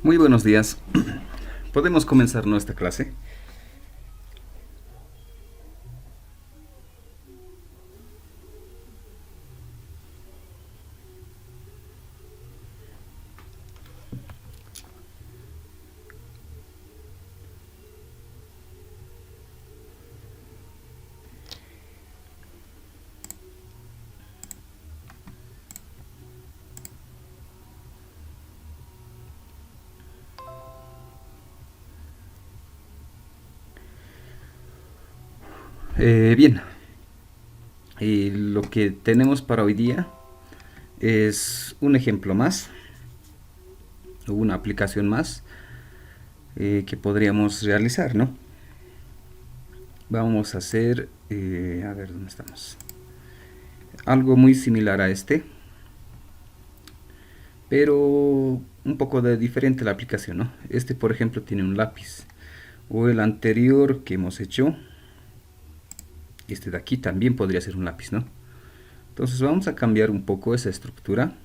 Muy buenos días. ¿Podemos comenzar nuestra clase? Bien, y lo que tenemos para hoy día es un ejemplo más, o una aplicación más que podríamos realizar, ¿no? Vamos a hacer, a ver, ¿dónde estamos? Algo muy similar a este, pero un poco de diferente la aplicación, ¿no? Este, por ejemplo, tiene un lápiz, o el anterior que hemos hecho, este de aquí también podría ser un lápiz, ¿no? Entonces vamos a cambiar un poco esa estructura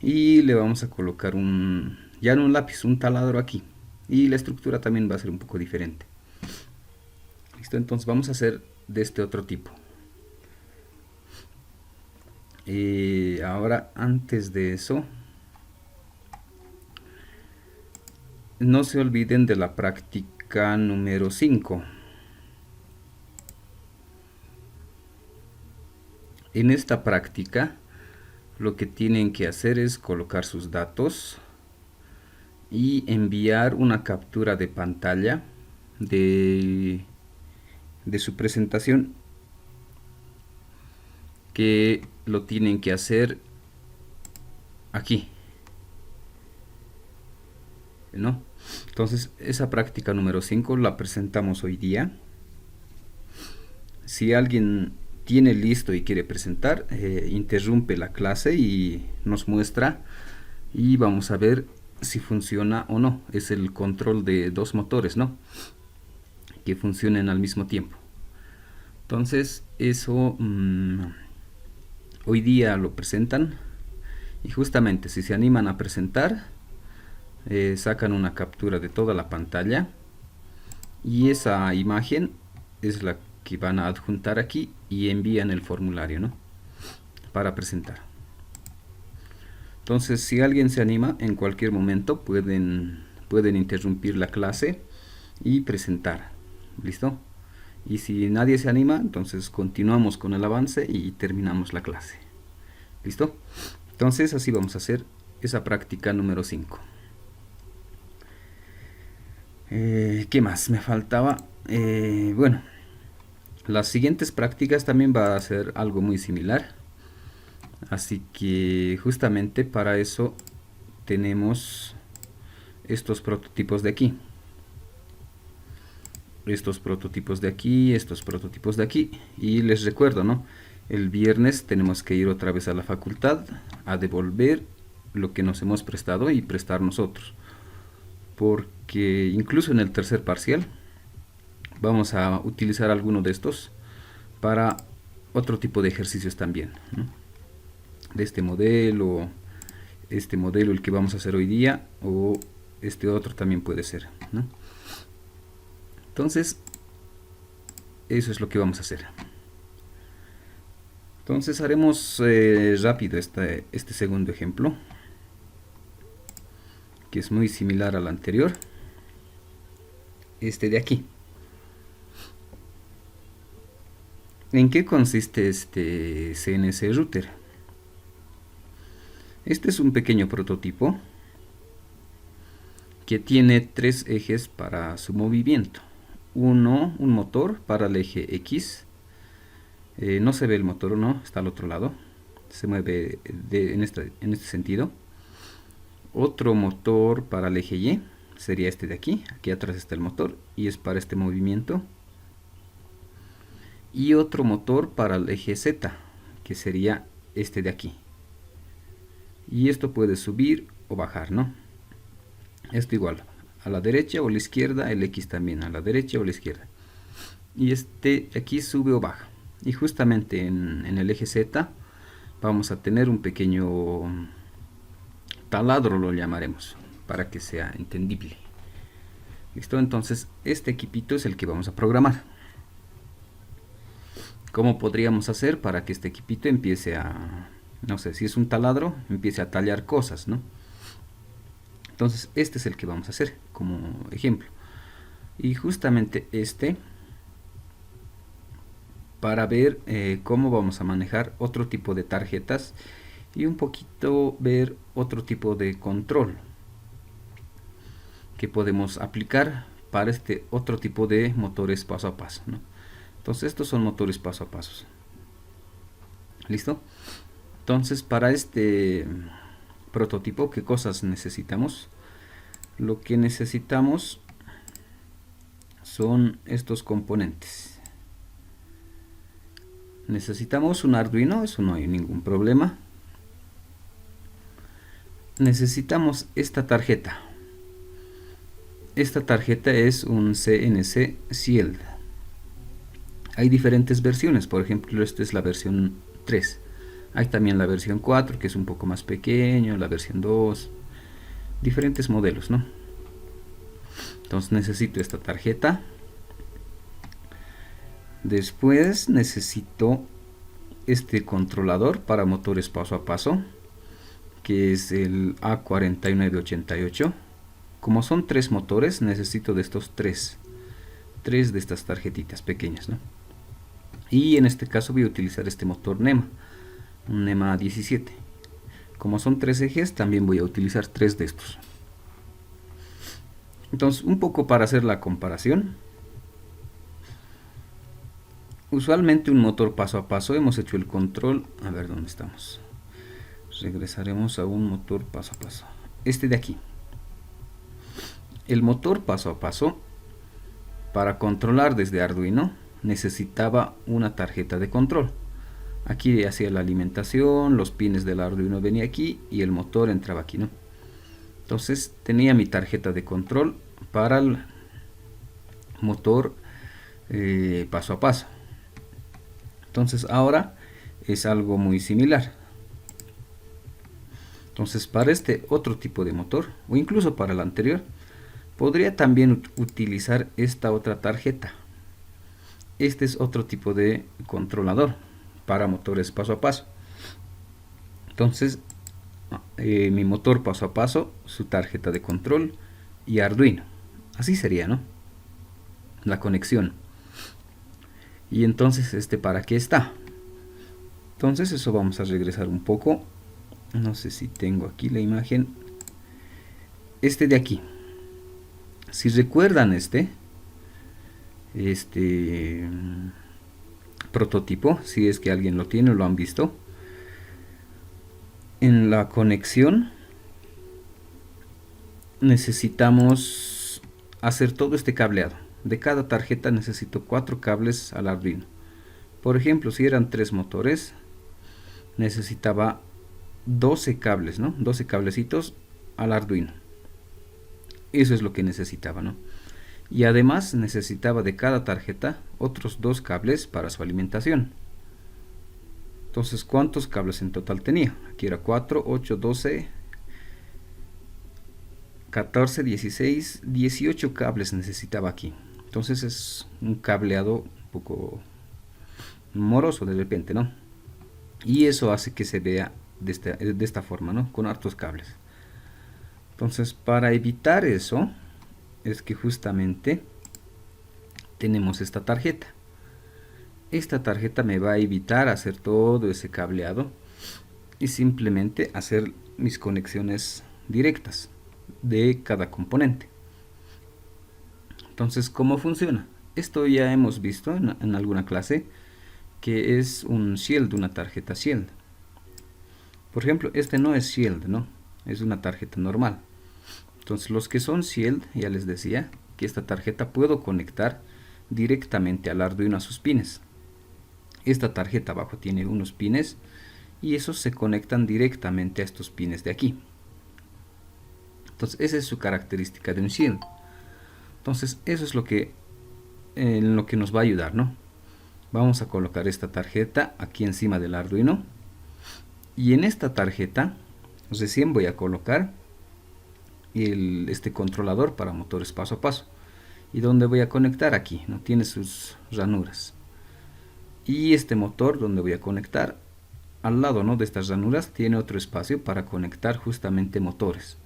y le vamos a colocar ya no un lápiz, un taladro aquí. Y la estructura también va a ser un poco diferente. ¿Listo? Entonces vamos a hacer de este otro tipo. Ahora, antes de eso, no se olviden de la práctica número 5. En esta práctica, lo que tienen que hacer es colocar sus datos y enviar una captura de pantalla de, de su presentación, que lo tienen que hacer aquí, ¿no? Entonces, esa práctica número 5 la presentamos hoy día. Si alguien tiene listo y quiere presentar, interrumpe la clase y nos muestra, y vamos a ver si funciona o no. Es el control de dos motores, ¿no? Que funcionen al mismo tiempo. Entonces, eso hoy día lo presentan, y justamente si se animan a presentar, sacan una captura de toda la pantalla, y esa imagen es la que van a adjuntar aquí y envían el formulario, ¿no? Para presentar. Entonces, si alguien se anima, en cualquier momento pueden interrumpir la clase y presentar. ¿Listo? Y si nadie se anima, entonces continuamos con el avance y terminamos la clase. ¿Listo? Entonces, así vamos a hacer esa práctica número 5. ¿Qué más me faltaba? Bueno, las siguientes prácticas también va a ser algo muy similar. Así que justamente para eso tenemos estos prototipos de aquí. Estos prototipos de aquí, estos prototipos de aquí. Y les recuerdo, ¿no? El viernes tenemos que ir otra vez a la facultad a devolver lo que nos hemos prestado y prestar nosotros. Porque incluso en el tercer parcial vamos a utilizar alguno de estos para otro tipo de ejercicios también, ¿no? De este modelo el que vamos a hacer hoy día, o este otro también puede ser, ¿no? Entonces, eso es lo que vamos a hacer. Entonces haremos rápido este segundo ejemplo, que es muy similar al anterior, este de aquí. ¿En qué consiste este CNC router? Este es un pequeño prototipo que tiene tres ejes para su movimiento. Un motor para el eje X. No se ve el motor, no, está al otro lado. Se mueve en este sentido. Otro motor para el eje Y, sería este de aquí. Aquí atrás está el motor y es para este movimiento. Y otro motor para el eje Z, que sería este de aquí. Y esto puede subir o bajar, ¿no? Esto igual, a la derecha o a la izquierda, el X también, a la derecha o a la izquierda. Y este aquí sube o baja. Y justamente en el eje Z vamos a tener un pequeño taladro lo llamaremos, para que sea entendible. ¿Listo? Entonces, este equipito es el que vamos a programar. ¿Cómo podríamos hacer para que este equipito empiece a, no sé, si es un taladro, empiece a tallar cosas, ¿no? Entonces, este es el que vamos a hacer como ejemplo. Y justamente para ver cómo vamos a manejar otro tipo de tarjetas y un poquito ver otro tipo de control que podemos aplicar para este otro tipo de motores paso a paso, ¿no? Entonces estos son motores paso a paso. ¿Listo? Entonces para este prototipo, ¿qué cosas necesitamos? Lo que necesitamos son estos componentes. Necesitamos un Arduino, eso no hay ningún problema. Necesitamos esta tarjeta. Esta tarjeta es un CNC Shield. Hay diferentes versiones, por ejemplo, esta es la versión 3. Hay también la versión 4, que es un poco más pequeño, la versión 2, diferentes modelos, ¿no? Entonces necesito esta tarjeta. Después necesito este controlador para motores paso a paso, que es el A4988. Como son 3 motores, necesito de estos 3 de estas tarjetitas pequeñas, ¿no? Y en este caso voy a utilizar este motor NEMA, un NEMA 17. Como son 3 ejes, también voy a utilizar 3 de estos. Entonces, un poco para hacer la comparación. Usualmente un motor paso a paso, hemos hecho el control. A ver dónde estamos. Regresaremos a un motor paso a paso. Este de aquí. El motor paso a paso, para controlar desde Arduino, necesitaba una tarjeta de control. Aquí hacía la alimentación, los pines del Arduino venía aquí y el motor entraba aquí, ¿no? Entonces tenía mi tarjeta de control para el motor paso a paso. Entonces ahora es algo muy similar. Entonces para este otro tipo de motor, o incluso para el anterior, podría también utilizar esta otra tarjeta. Este es otro tipo de controlador para motores paso a paso. Entonces mi motor paso a paso, su tarjeta de control y Arduino. Así sería, ¿no? La conexión. Y entonces ¿para qué está? Entonces eso vamos a regresar un poco. No sé si tengo aquí la imagen. Este de aquí. Si recuerdan este prototipo, si es que alguien lo tiene o lo han visto, en la conexión necesitamos hacer todo este cableado. De cada tarjeta necesito 4 cables al Arduino. Por ejemplo, si eran 3 motores, necesitaba 12 cables, ¿no? 12 cablecitos al Arduino. Eso es lo que necesitaba, ¿no? Y además necesitaba de cada tarjeta otros 2 cables para su alimentación. Entonces, ¿cuántos cables en total tenía? Aquí era 4, 8, 12, 14, 16, 18 cables necesitaba aquí. Entonces es un cableado un poco moroso de repente, ¿no? Y eso hace que se vea de esta forma, ¿no? Con hartos cables. Entonces, para evitar eso, es que justamente tenemos esta tarjeta. Esta tarjeta me va a evitar hacer todo ese cableado y simplemente hacer mis conexiones directas de cada componente. Entonces, ¿cómo funciona? Esto ya hemos visto en alguna clase, que es un Shield, una tarjeta Shield. Por ejemplo, este no es Shield, ¿no? Es una tarjeta normal. Entonces, los que son Shield, ya les decía que esta tarjeta puedo conectar directamente al Arduino a sus pines. Esta tarjeta abajo tiene unos pines y esos se conectan directamente a estos pines de aquí. Entonces, esa es su característica de un Shield. Entonces, eso es en lo que nos va a ayudar, ¿no? Vamos a colocar esta tarjeta aquí encima del Arduino. Y en esta tarjeta Recién voy a colocar este controlador para motores paso a paso. ¿Y dónde voy a conectar? Aquí, ¿no? Tiene sus ranuras. Y este motor donde voy a conectar, al lado, ¿no?, de estas ranuras, tiene otro espacio para conectar justamente motores.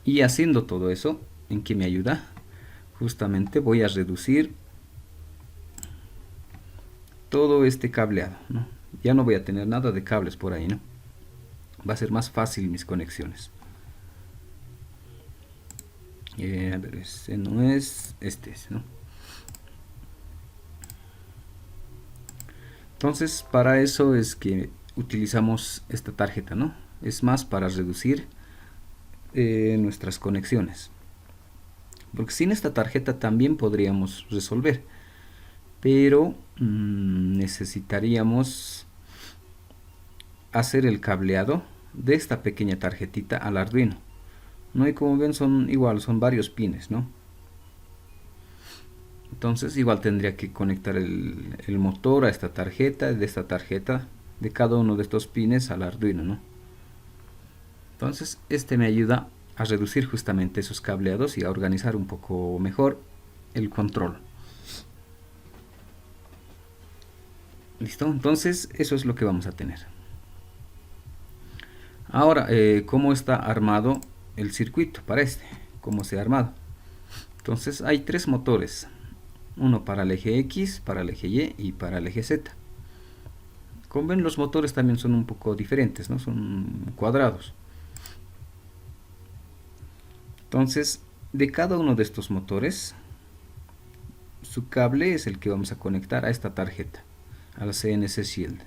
Y haciendo todo eso, ¿en qué me ayuda? Justamente voy a reducir todo este cableado, ¿no? Ya no voy a tener nada de cables por ahí, ¿no? Va a ser más fácil mis conexiones. A ver, este no es, este es, ¿no? Entonces, para eso es que utilizamos esta tarjeta, ¿no? Es más para reducir nuestras conexiones. Porque sin esta tarjeta también podríamos resolver, pero necesitaríamos hacer el cableado de esta pequeña tarjetita al Arduino, ¿no? Y como ven son igual, son varios pines, ¿no? Entonces igual tendría que conectar el motor a esta tarjeta, de esta tarjeta, de cada uno de estos pines al Arduino, ¿no? Entonces este me ayuda a reducir justamente esos cableados y a organizar un poco mejor el control. ¿Listo? Entonces eso es lo que vamos a tener. Ahora, ¿cómo está armado el circuito para este? ¿Cómo se ha armado? Entonces hay tres motores. Uno para el eje X, para el eje Y y para el eje Z. Como ven, los motores también son un poco diferentes, ¿no? Son cuadrados. Entonces, de cada uno de estos motores, su cable es el que vamos a conectar a esta tarjeta, a la CNC Shield.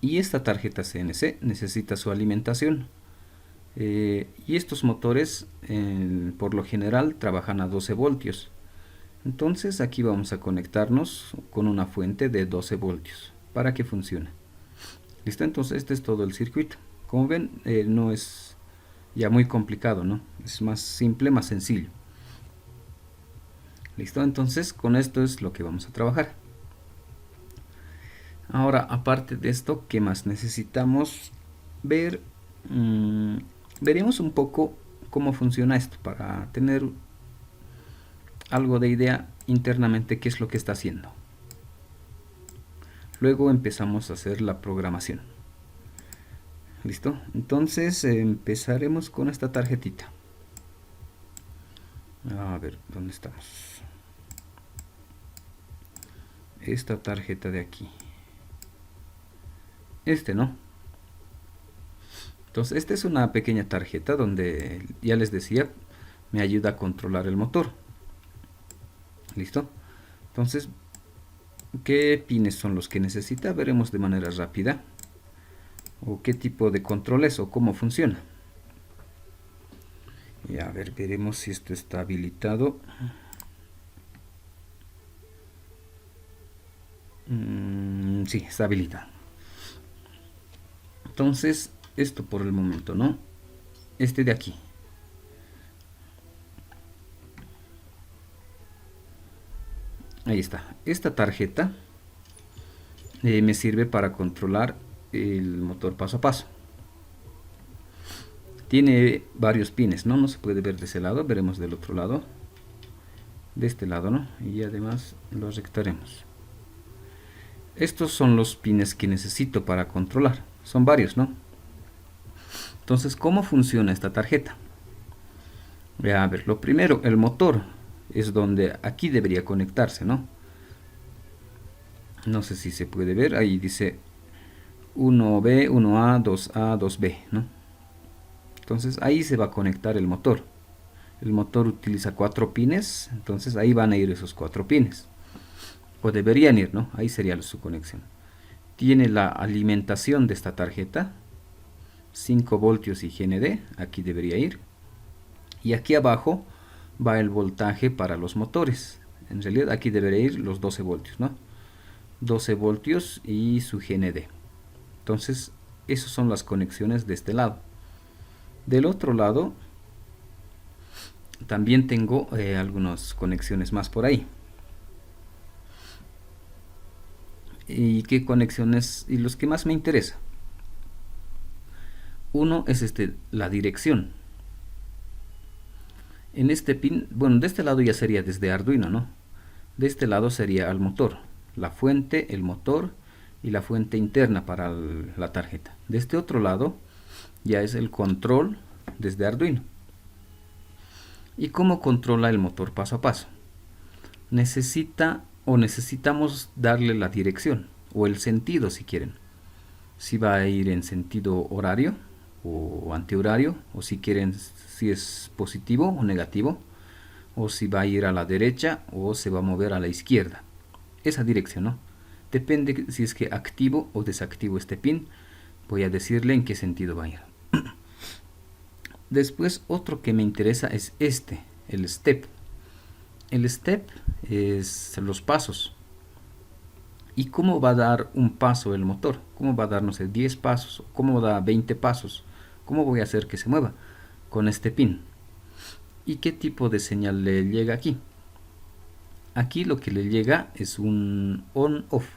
Y esta tarjeta CNC necesita su alimentación. Y estos motores por lo general trabajan a 12 voltios. Entonces aquí vamos a conectarnos con una fuente de 12 voltios para que funcione. ¿Listo? Entonces este es todo el circuito. Como ven, no es ya muy complicado, ¿no? Es más simple, más sencillo. ¿Listo? Entonces con esto es lo que vamos a trabajar. Ahora, aparte de esto, ¿qué más necesitamos ver? Veremos un poco cómo funciona esto para tener algo de idea internamente qué es lo que está haciendo. Luego empezamos a hacer la programación. ¿Listo? Entonces empezaremos con esta tarjetita. A ver, ¿dónde estamos? Esta tarjeta de aquí. ¿No? Entonces esta es una pequeña tarjeta donde, ya les decía, me ayuda a controlar el motor. ¿Listo? Entonces, ¿qué pines son los que necesita? Veremos de manera rápida. O qué tipo de control es o cómo funciona. Y a ver, veremos si esto está habilitado. Sí, está habilitado. Entonces, esto por el momento, ¿no? Este de aquí. Ahí está. Esta tarjeta me sirve para controlar el motor paso a paso. Tiene varios pines, ¿no? No se puede ver de ese lado, veremos del otro lado. De este lado, ¿no? Y además lo rectaremos. Estos son los pines que necesito para controlar. Son varios, ¿no? Entonces, ¿cómo funciona esta tarjeta? A ver, lo primero, el motor es donde aquí debería conectarse, ¿no? No sé si se puede ver, ahí dice 1B, 1A, 2A, 2B, ¿no? Entonces ahí se va a conectar el motor. El motor utiliza 4 pines, entonces ahí van a ir esos 4 pines. O deberían ir, ¿no? Ahí sería su conexión. Tiene la alimentación de esta tarjeta, 5 voltios y GND, aquí debería ir. Y aquí abajo va el voltaje para los motores. En realidad aquí debería ir los 12 voltios, ¿no? 12 voltios y su GND. Entonces, esas son las conexiones de este lado. Del otro lado, también tengo algunas conexiones más por ahí. ¿Y qué conexiones? Y los que más me interesan. uno es la dirección. En este pin, bueno, de este lado ya sería desde Arduino, ¿no? De este lado sería al motor, la fuente, el motor y la fuente interna para la tarjeta. De este otro lado ya es el control desde Arduino. ¿Y cómo controla el motor paso a paso? Necesitamos darle la dirección o el sentido si quieren. Si va a ir en sentido horario o antihorario, o si quieren si es positivo o negativo, o si va a ir a la derecha o se va a mover a la izquierda. Esa dirección, ¿no? Depende si es que activo o desactivo este pin. Voy a decirle en qué sentido va a ir. Después otro que me interesa es el step. El step es los pasos. ¿Y cómo va a dar un paso el motor? ¿Cómo va a dar, no sé, 10 pasos? ¿Cómo da 20 pasos? ¿Cómo voy a hacer que se mueva? Con este pin. ¿Y qué tipo de señal le llega aquí? Aquí lo que le llega es un on-off.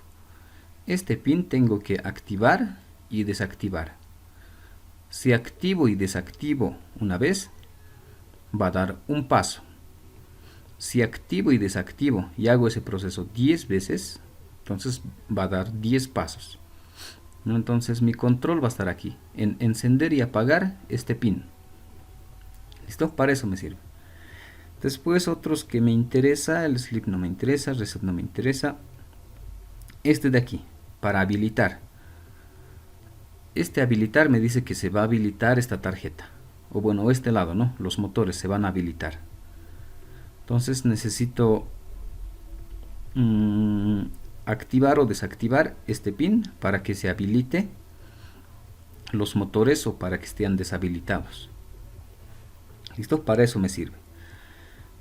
Este pin tengo que activar y desactivar. Si activo y desactivo una vez, va a dar un paso. Si activo y desactivo y hago ese proceso 10 veces, entonces va a dar 10 pasos. ¿No? Entonces mi control va a estar aquí, en encender y apagar este pin. ¿Listo? Para eso me sirve. Después otros que me interesa, el sleep no me interesa, reset no me interesa. Este de aquí, para habilitar. Este habilitar me dice que se va a habilitar esta tarjeta. O bueno, este lado, ¿no? Los motores se van a habilitar. Entonces necesito activar o desactivar este pin para que se habilite los motores o para que estén deshabilitados. ¿Listo? Para eso me sirve.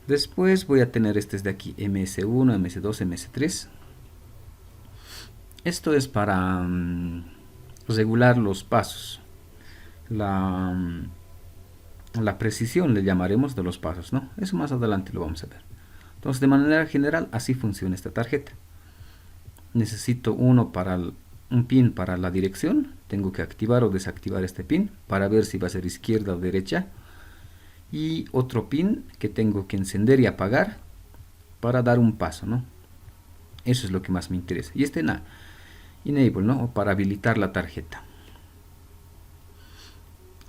Después voy a tener de aquí, MS1, MS2, MS3. Esto es para regular los pasos. La precisión le llamaremos de los pasos, ¿no? Eso más adelante lo vamos a ver. Entonces, de manera general, así funciona esta tarjeta. Necesito un pin para la dirección. Tengo que activar o desactivar este pin para ver si va a ser izquierda o derecha. Y otro pin que tengo que encender y apagar para dar un paso, ¿no? Eso es lo que más me interesa. Y enable, ¿no? O para habilitar la tarjeta.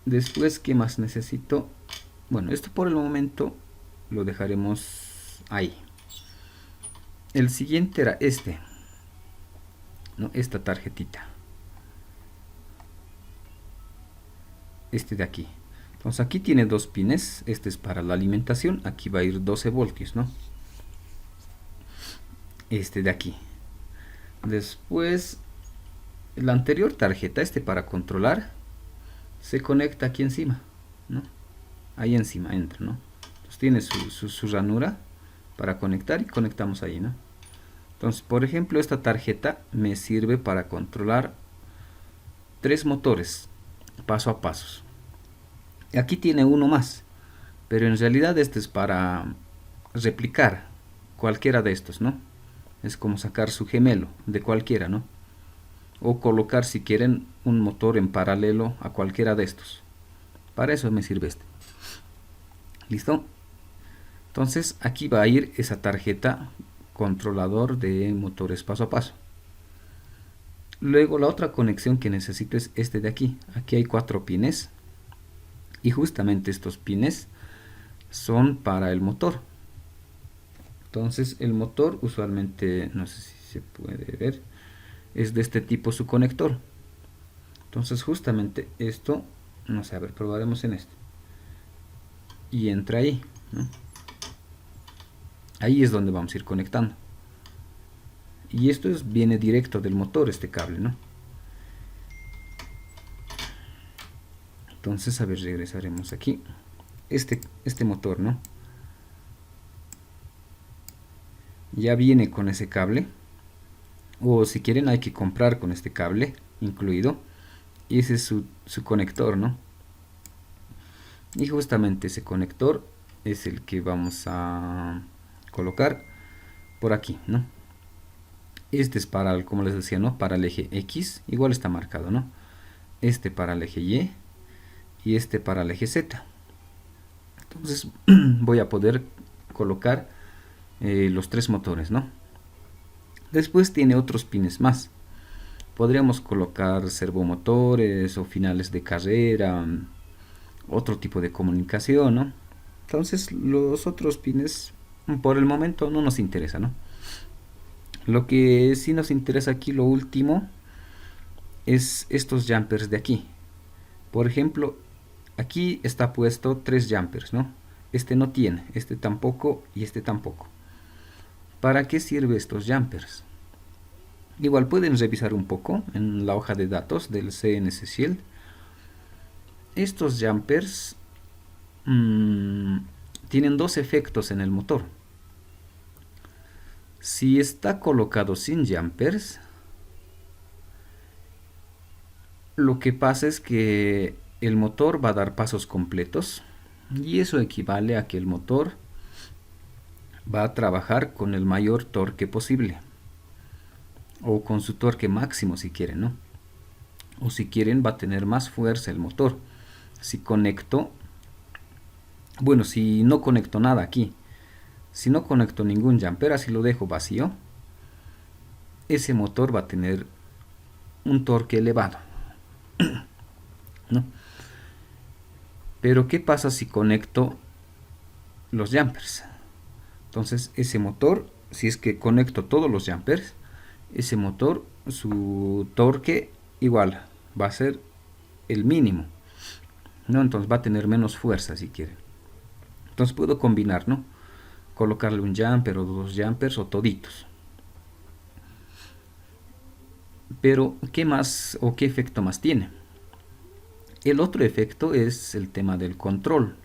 Después, ¿qué más necesito? Bueno, esto por el momento lo dejaremos ahí. El siguiente era ¿no? Esta tarjetita. De aquí. Entonces aquí tiene dos pines. Este es para la alimentación. Aquí va a ir 12 voltios, ¿no? De aquí. Después, la anterior tarjeta, para controlar, se conecta aquí encima, ¿no? Ahí encima entra, ¿no? Entonces tiene su ranura para conectar y conectamos ahí, ¿no? Entonces, por ejemplo, esta tarjeta me sirve para controlar 3 motores paso a paso. Aquí tiene uno más, pero en realidad este es para replicar cualquiera de estos, ¿no? Es como sacar su gemelo de cualquiera, ¿no? O colocar, si quieren, un motor en paralelo a cualquiera de estos. Para eso me sirve ¿Listo? Entonces aquí va a ir esa tarjeta controlador de motores paso a paso. Luego la otra conexión que necesito es de aquí. Aquí hay 4 pines. Y justamente estos pines son para el motor. Entonces el motor usualmente, no sé si se puede ver, es de este tipo su conector. Entonces justamente esto, no sé, a ver, probaremos en y entra ahí, ¿no? Ahí es donde vamos a ir conectando. Y esto viene directo del motor, este cable, ¿no? Entonces, a ver, regresaremos aquí. Este motor, ¿no? Ya viene con ese cable. O si quieren hay que comprar con este cable incluido. Y ese es su conector, ¿no? Y justamente ese conector es el que vamos a colocar por aquí, ¿no? Este es para, como les decía, ¿no? Para el eje X, igual está marcado, ¿no? Para el eje Y y este para el eje Z. Entonces voy a poder colocar los tres motores, ¿no? Después tiene otros pines más. Podríamos colocar servomotores o finales de carrera, otro tipo de comunicación, ¿no? Entonces los otros pines por el momento no nos interesa, ¿no? Lo que sí nos interesa aquí, lo último, es estos jumpers de aquí. Por ejemplo, aquí está puesto 3 jumpers, ¿no? Este no tiene, este tampoco y este tampoco. ¿Para qué sirven estos jumpers? Igual pueden revisar un poco en la hoja de datos del CNC Shield. Estos jumpers tienen dos efectos en el motor. Si está colocado sin jumpers, lo que pasa es que el motor va a dar pasos completos y eso equivale a que el motor va a trabajar con el mayor torque posible o con su torque máximo si quieren, ¿no? O si quieren va a tener más fuerza el motor. Si conecto, bueno, si no conecto nada aquí, si no conecto ningún jumper, así lo dejo vacío, ese motor va a tener un torque elevado, ¿no? Pero ¿qué pasa si conecto los jumpers? Entonces ese motor, si es que conecto todos los jumpers, ese motor, su torque igual va a ser el mínimo, ¿no? Entonces va a tener menos fuerza si quieren. Entonces puedo combinar, ¿no? Colocarle un jumper o dos jumpers o toditos. Pero ¿qué más o qué efecto más tiene? El otro efecto es el tema del control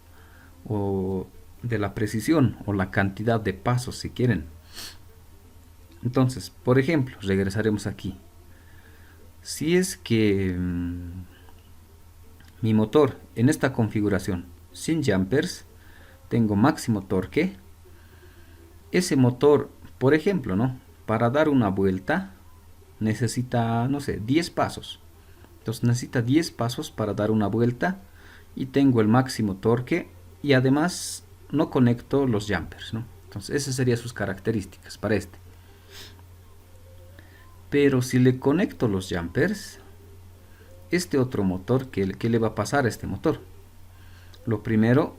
o de la precisión o la cantidad de pasos si quieren. Entonces, por ejemplo, regresaremos aquí. Si es que mi motor en esta configuración sin jumpers tengo máximo torque, ese motor, por ejemplo, ¿no? Para dar una vuelta necesita, no sé, 10 pasos. Entonces necesita 10 pasos para dar una vuelta y tengo el máximo torque y además no conecto los jumpers, ¿no? Entonces esas serían sus características para este. Pero si le conecto los jumpers, este otro motor, ¿qué le va a pasar a este motor? Lo primero,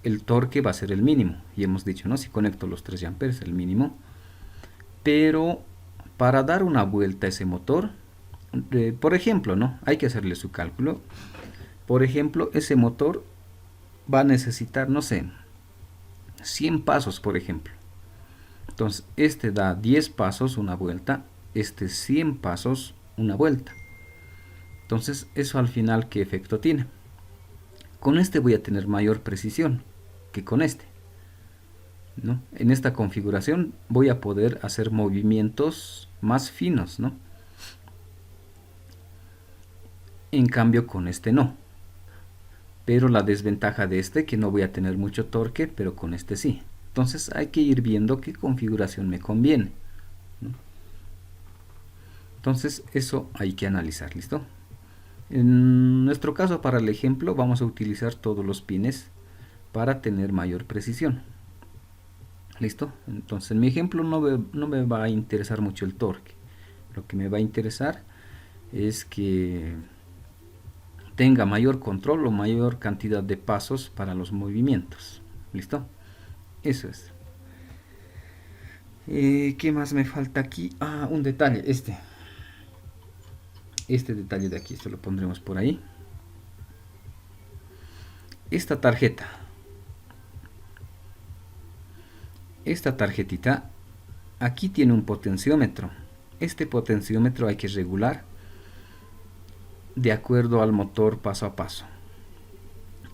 el torque va a ser el mínimo. Y hemos dicho, ¿no? Si conecto los 3 jumpers, el mínimo. Pero para dar una vuelta a ese motor, por ejemplo, ¿no? Hay que hacerle su cálculo. Por ejemplo, ese motor va a necesitar, no sé, 100 pasos, por ejemplo. Entonces, este da 10 pasos, una vuelta. Este 100 pasos, una vuelta. Entonces, eso al final, ¿qué efecto tiene? Con este voy a tener mayor precisión que con este, ¿no? En esta configuración voy a poder hacer movimientos más finos, ¿no? En cambio con este no. Pero la desventaja de este que no voy a tener mucho torque, pero con este sí. Entonces hay que ir viendo qué configuración me conviene, ¿no? Entonces eso hay que analizar, ¿listo? En nuestro caso, para el ejemplo, vamos a utilizar todos los pines para tener mayor precisión. ¿Listo? Entonces en mi ejemplo no me va a interesar mucho el torque. Lo que me va a interesar es que tenga mayor control o mayor cantidad de pasos para los movimientos. ¿Listo? Eso es. ¿Qué más me falta aquí? Ah, un detalle, este detalle de aquí, esto lo pondremos por ahí. Esta tarjetita, aquí tiene un potenciómetro. Este potenciómetro hay que regular de acuerdo al motor paso a paso.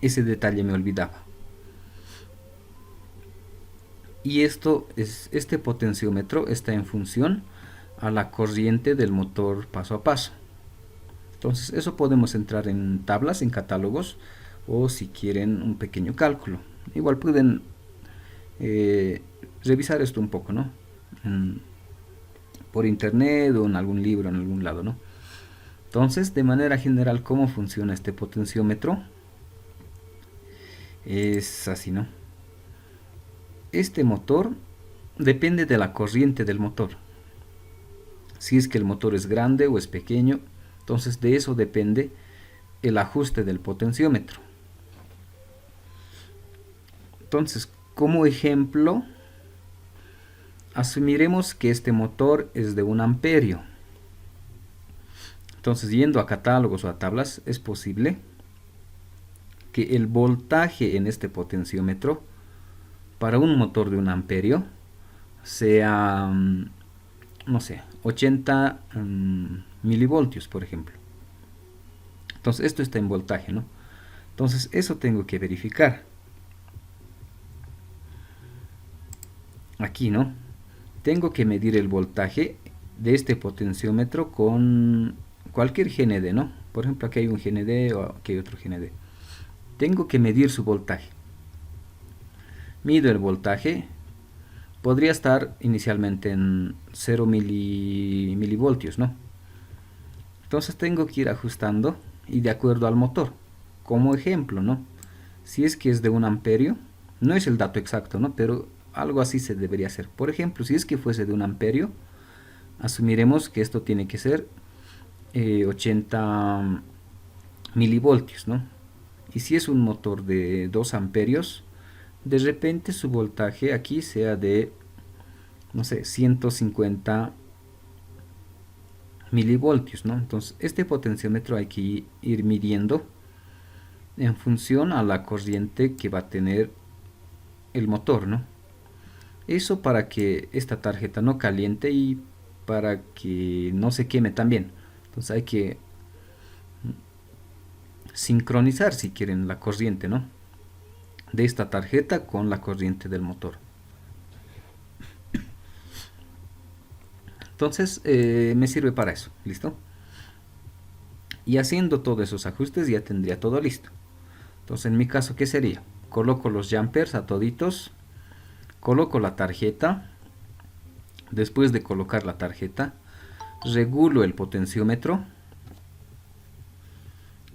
Ese detalle me olvidaba. Y este potenciómetro está en función a la corriente del motor paso a paso. Entonces eso podemos entrar en tablas, en catálogos, o si quieren un pequeño cálculo. Igual pueden revisar esto un poco, ¿no? Por internet o en algún libro, en algún lado, ¿no? Entonces, de manera general, ¿cómo funciona este potenciómetro? es así, ¿no? Este motor depende de la corriente del motor. Si es que el motor es grande o es pequeño, entonces de eso depende el ajuste del potenciómetro. Entonces, como ejemplo, asumiremos que este motor es de 1 amperio. Entonces, yendo a catálogos o a tablas, es posible que el voltaje en este potenciómetro para un motor de 1 amperio sea, no sé, 80 milivoltios, por ejemplo. Entonces, esto está en voltaje, ¿no? Entonces, eso tengo que verificar. Aquí, ¿no? Tengo que medir el voltaje de este potenciómetro con cualquier GND, ¿no? Por ejemplo, aquí hay un GND o aquí hay otro GND. Tengo que medir su voltaje. Mido el voltaje. Podría estar inicialmente en 0 milivoltios, ¿no? Entonces tengo que ir ajustando y de acuerdo al motor. Como ejemplo, ¿no? Si es que es de 1 amperio, no es el dato exacto, ¿no? Pero algo así se debería hacer. Por ejemplo, si es que fuese de 1 amperio, asumiremos que esto tiene que ser 80 milivoltios, ¿no? Y si es un motor de 2 amperios, de repente su voltaje aquí sea de, no sé, 150 milivoltios, ¿no? Entonces, este potenciómetro hay que ir midiendo en función a la corriente que va a tener el motor, ¿no? Eso para que esta tarjeta no caliente y para que no se queme también. Entonces hay que sincronizar, si quieren, la corriente, ¿no? De esta tarjeta con la corriente del motor. Entonces me sirve para eso, ¿listo? Y haciendo todos esos ajustes ya tendría todo listo. Entonces en mi caso, ¿qué sería? Coloco los jumpers a toditos, coloco la tarjeta. Después de colocar la tarjeta, regulo el potenciómetro.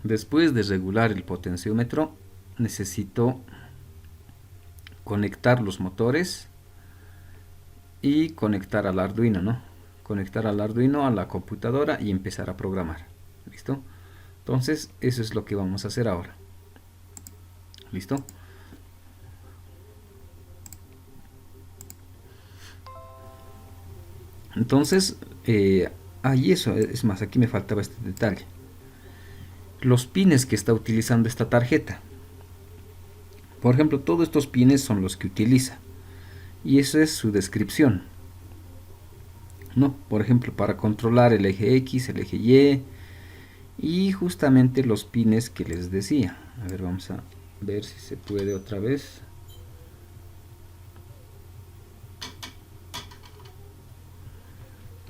Después de regular el potenciómetro, necesito conectar los motores y conectar al Arduino, ¿no? Conectar al Arduino a la computadora y empezar a programar. ¿Listo? Entonces, eso es lo que vamos a hacer ahora. ¿Listo? Entonces, y eso, es más, aquí me faltaba este detalle. Los pines que está utilizando esta tarjeta. Por ejemplo, todos estos pines son los que utiliza. Y esa es su descripción, ¿no? Por ejemplo, para controlar el eje X, el eje Y. Y justamente los pines que les decía. A ver, vamos a ver si se puede otra vez.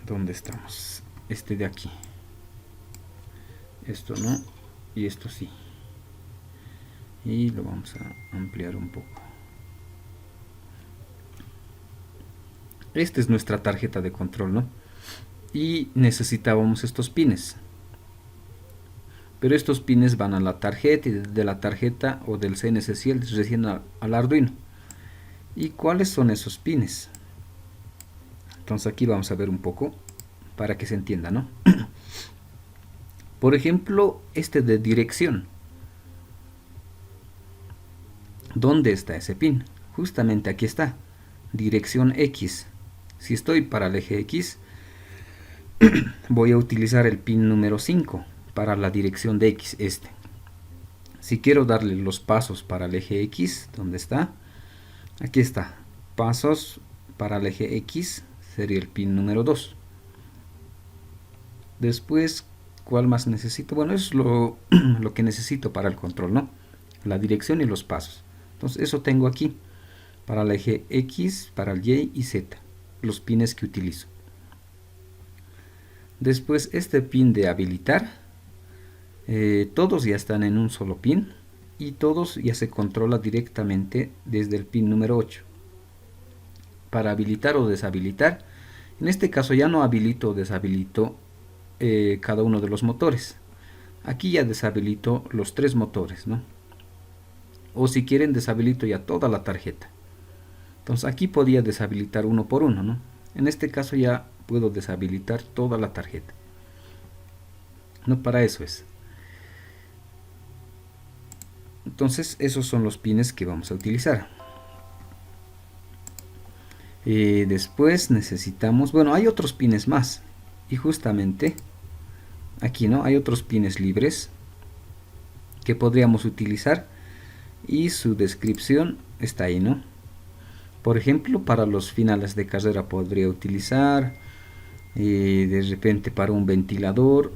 ¿Dónde estamos? Este de aquí. Esto no. Y esto sí. Y lo vamos a ampliar un poco. Esta es nuestra tarjeta de control, ¿no? Y necesitábamos estos pines. Pero estos pines van a la tarjeta y de la tarjeta o del CNC recién al Arduino. ¿Y cuáles son esos pines? Entonces aquí vamos a ver un poco para que se entienda, ¿no? Por ejemplo, este de dirección. ¿Dónde está ese pin? Justamente aquí está. Dirección X. Si estoy para el eje X, voy a utilizar el pin número 5 para la dirección de X, este. Si quiero darle los pasos para el eje X, ¿dónde está? Aquí está. Pasos para el eje X sería el pin número 2. Después, ¿cuál más necesito? Bueno, eso es lo que necesito para el control, ¿no? La dirección y los pasos. Entonces, eso tengo aquí. Para el eje X, para el Y y Z. Los pines que utilizo. Después, este pin de habilitar. Todos ya están en un solo pin. Y todos ya se controla directamente desde el pin número 8. Para habilitar o deshabilitar. En este caso ya no habilito o deshabilito cada uno de los motores. Aquí ya deshabilito los 3 motores, ¿no? o si quieren deshabilito ya toda la tarjeta. Entonces aquí podía deshabilitar uno por uno, ¿no? En este caso ya puedo deshabilitar toda la tarjeta. No, para eso es. Entonces esos son los pines que vamos a utilizar. Después necesitamos, bueno, hay otros pines más. Y justamente aquí, ¿no? Hay otros pines libres que podríamos utilizar y su descripción está ahí, ¿no? Por ejemplo, para los finales de carrera podría utilizar, de repente para un ventilador,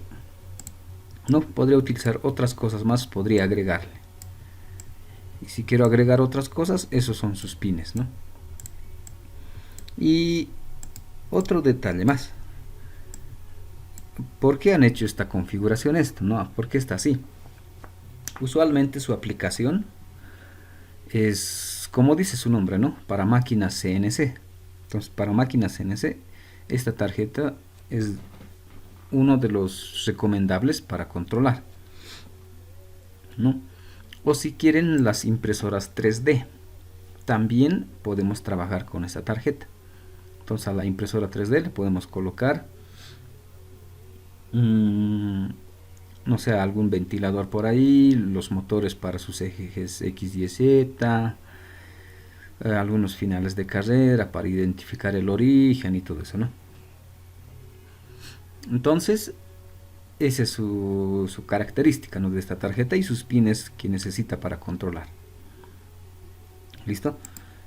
no, podría utilizar otras cosas más, podría agregarle. Y si quiero agregar otras cosas, esos son sus pines, ¿no? Y otro detalle más. ¿Por qué han hecho esta configuración esto? ¿No? ¿Por qué está así? Usualmente su aplicación es, como dice su nombre, ¿no? Para máquinas CNC. Entonces, para máquinas CNC, esta tarjeta es uno de los recomendables para controlar, ¿no? O si quieren las impresoras 3D, también podemos trabajar con esta tarjeta. Entonces a la impresora 3D le podemos colocar no sé, algún ventilador por ahí, los motores para sus ejes X y Z, algunos finales de carrera para identificar el origen y todo eso, ¿no? Entonces esa es su característica, ¿no?, de esta tarjeta y sus pines que necesita para controlar. ¿Listo?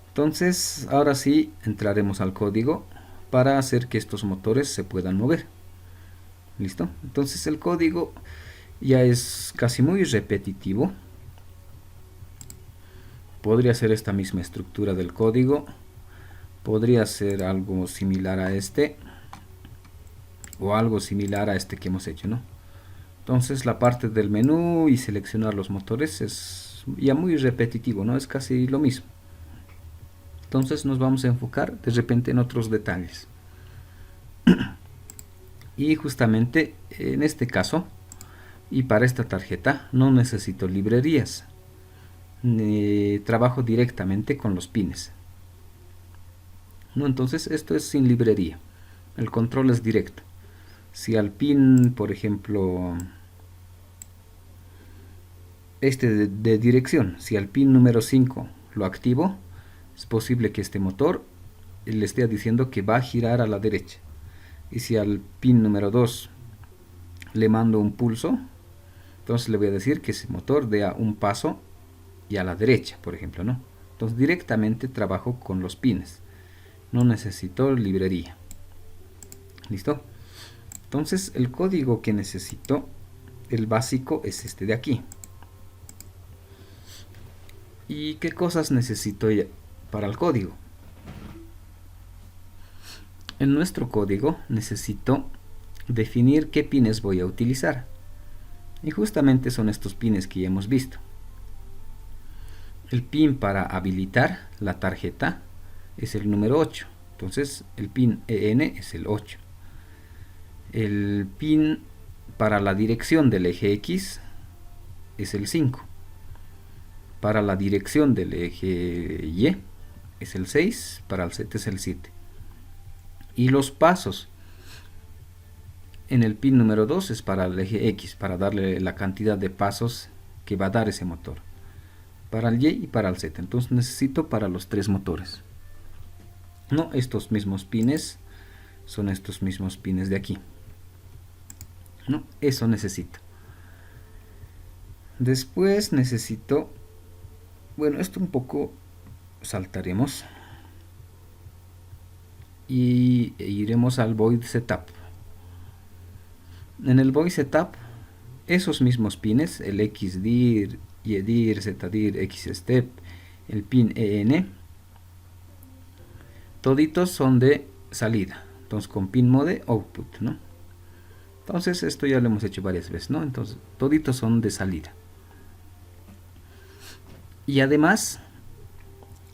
Entonces ahora sí entraremos al código para hacer que estos motores se puedan mover. ¿Listo? Entonces el código ya es casi muy repetitivo. Podría ser esta misma estructura del código, podría ser algo similar a este o algo similar a este que hemos hecho, ¿no? Entonces la parte del menú y seleccionar los motores es ya muy repetitivo, ¿no? Es casi lo mismo. Entonces nos vamos a enfocar de repente en otros detalles. Y justamente en este caso y para esta tarjeta no necesito librerías. Trabajo directamente con los pines, ¿no? Entonces esto es sin librería, el control es directo. Si al pin, por ejemplo, este de dirección, si al pin número 5 lo activo, es posible que este motor le esté diciendo que va a girar a la derecha. Y si al pin número 2 le mando un pulso, entonces le voy a decir que ese motor dé un paso y a la derecha, por ejemplo, ¿no? Entonces directamente trabajo con los pines, no necesito librería. ¿Listo? Entonces el código que necesito, el básico, es este de aquí. ¿Y qué cosas necesito para el código? En nuestro código necesito definir qué pines voy a utilizar. Y justamente son estos pines que ya hemos visto. El pin para habilitar la tarjeta es el número 8. Entonces el pin EN es el 8. El pin para la dirección del eje X es el 5. Para la dirección del eje Y es el 6. Para el Z es el 7. Y los pasos en el pin número 2 es para el eje X, para darle la cantidad de pasos que va a dar ese motor. Para el Y y para el Z. Entonces necesito para los tres motores. No, estos mismos pines son estos mismos pines de aquí. No, eso necesito. Después necesito, bueno, esto un poco saltaremos y iremos al void setup. En el void setup, esos mismos pines, el XDIR, YDIR, ZDIR, XSTEP, el pin EN, toditos son de salida. Entonces con pin mode output, ¿no? Entonces esto ya lo hemos hecho varias veces, ¿no? Entonces toditos son de salida. Y además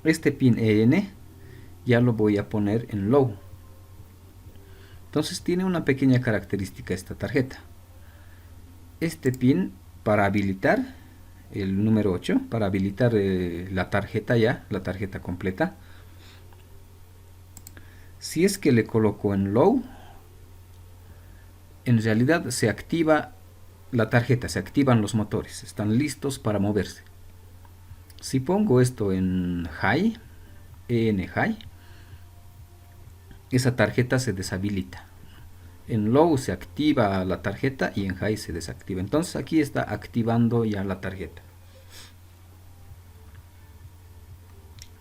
este pin EN ya lo voy a poner en low. Entonces tiene una pequeña característica esta tarjeta. Este pin para habilitar el número 8 para habilitar la tarjeta ya, la tarjeta completa. Si es que le coloco en low, en realidad se activa la tarjeta, se activan los motores, están listos para moverse. Si pongo esto en high, high, esa tarjeta se deshabilita. En low se activa la tarjeta y en high se desactiva. Entonces aquí está activando ya la tarjeta,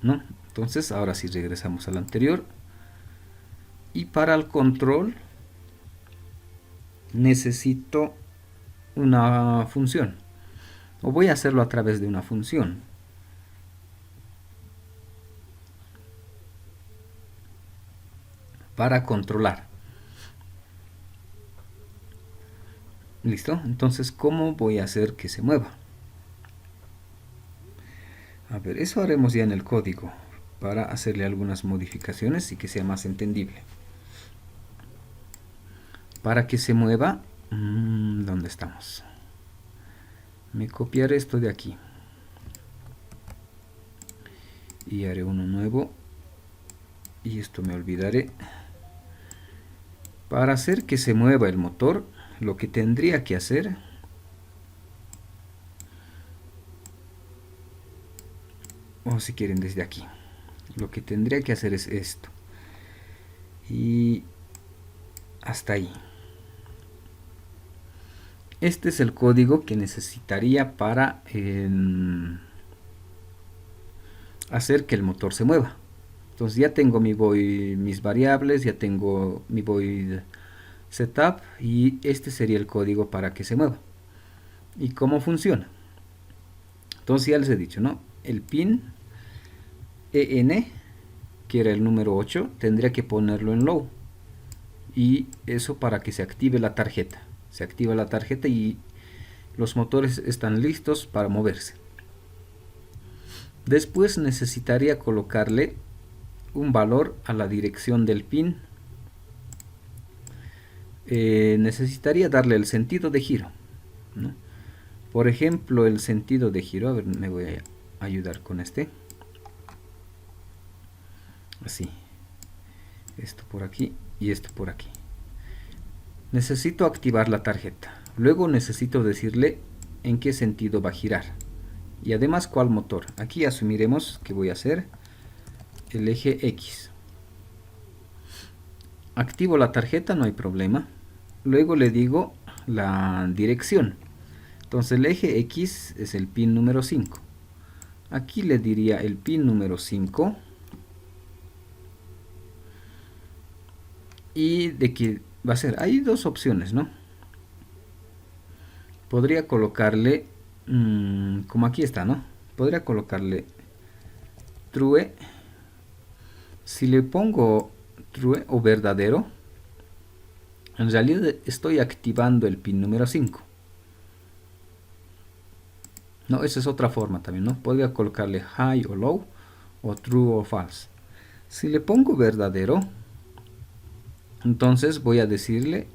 ¿no? Entonces ahora sí regresamos al anterior. Y para el control necesito una función. O voy a hacerlo a través de una función. Para controlar. ¿Listo? Entonces, ¿cómo voy a hacer que se mueva? A ver, eso haremos ya en el código para hacerle algunas modificaciones y que sea más entendible. Para que se mueva, ¿dónde estamos? Me copiaré esto de aquí y haré uno nuevo, y esto me olvidaré. Para hacer que se mueva el motor, lo que tendría que hacer o si quieren desde aquí, lo que tendría que hacer es esto y hasta ahí. Este es el código que necesitaría para hacer que el motor se mueva. Entonces ya tengo mis variables, ya tengo mi void setup, y este sería el código para que se mueva. ¿Y cómo funciona? Entonces ya les he dicho, ¿no? El pin EN, que era el número 8, tendría que ponerlo en low. Y eso para que se active la tarjeta. Se activa la tarjeta y los motores están listos para moverse. Después necesitaría colocarle un valor a la dirección del pin. Necesitaría darle el sentido de giro, ¿no? Por ejemplo, el sentido de giro, a ver, me voy a ayudar con este. Así. Esto por aquí y esto por aquí. Necesito activar la tarjeta. Luego necesito decirle en qué sentido va a girar. Y además cuál motor. Aquí asumiremos que voy a hacer el eje X. Activo la tarjeta, no hay problema. Luego le digo la dirección. Entonces el eje X es el pin número 5. Aquí le diría el pin número 5. Y de que va a ser, hay dos opciones, ¿no? Podría colocarle, como aquí está, ¿no? Podría colocarle true. Si le pongo true o verdadero, en realidad estoy activando el pin número 5. No, esa es otra forma también, ¿no? Podría colocarle high o low, o true o false. Si le pongo verdadero, entonces voy a decirle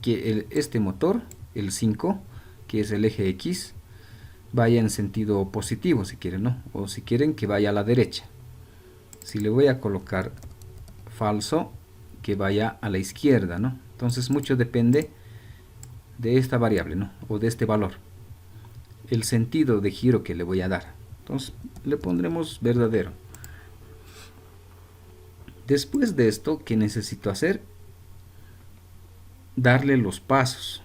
que este motor, el 5, que es el eje X, vaya en sentido positivo si quieren, ¿no? O si quieren que vaya a la derecha. Si le voy a colocar falso, que vaya a la izquierda, ¿no? Entonces mucho depende de esta variable, ¿no? O de este valor. El sentido de giro que le voy a dar. Entonces le pondremos verdadero. Después de esto, ¿qué necesito hacer? Darle los pasos.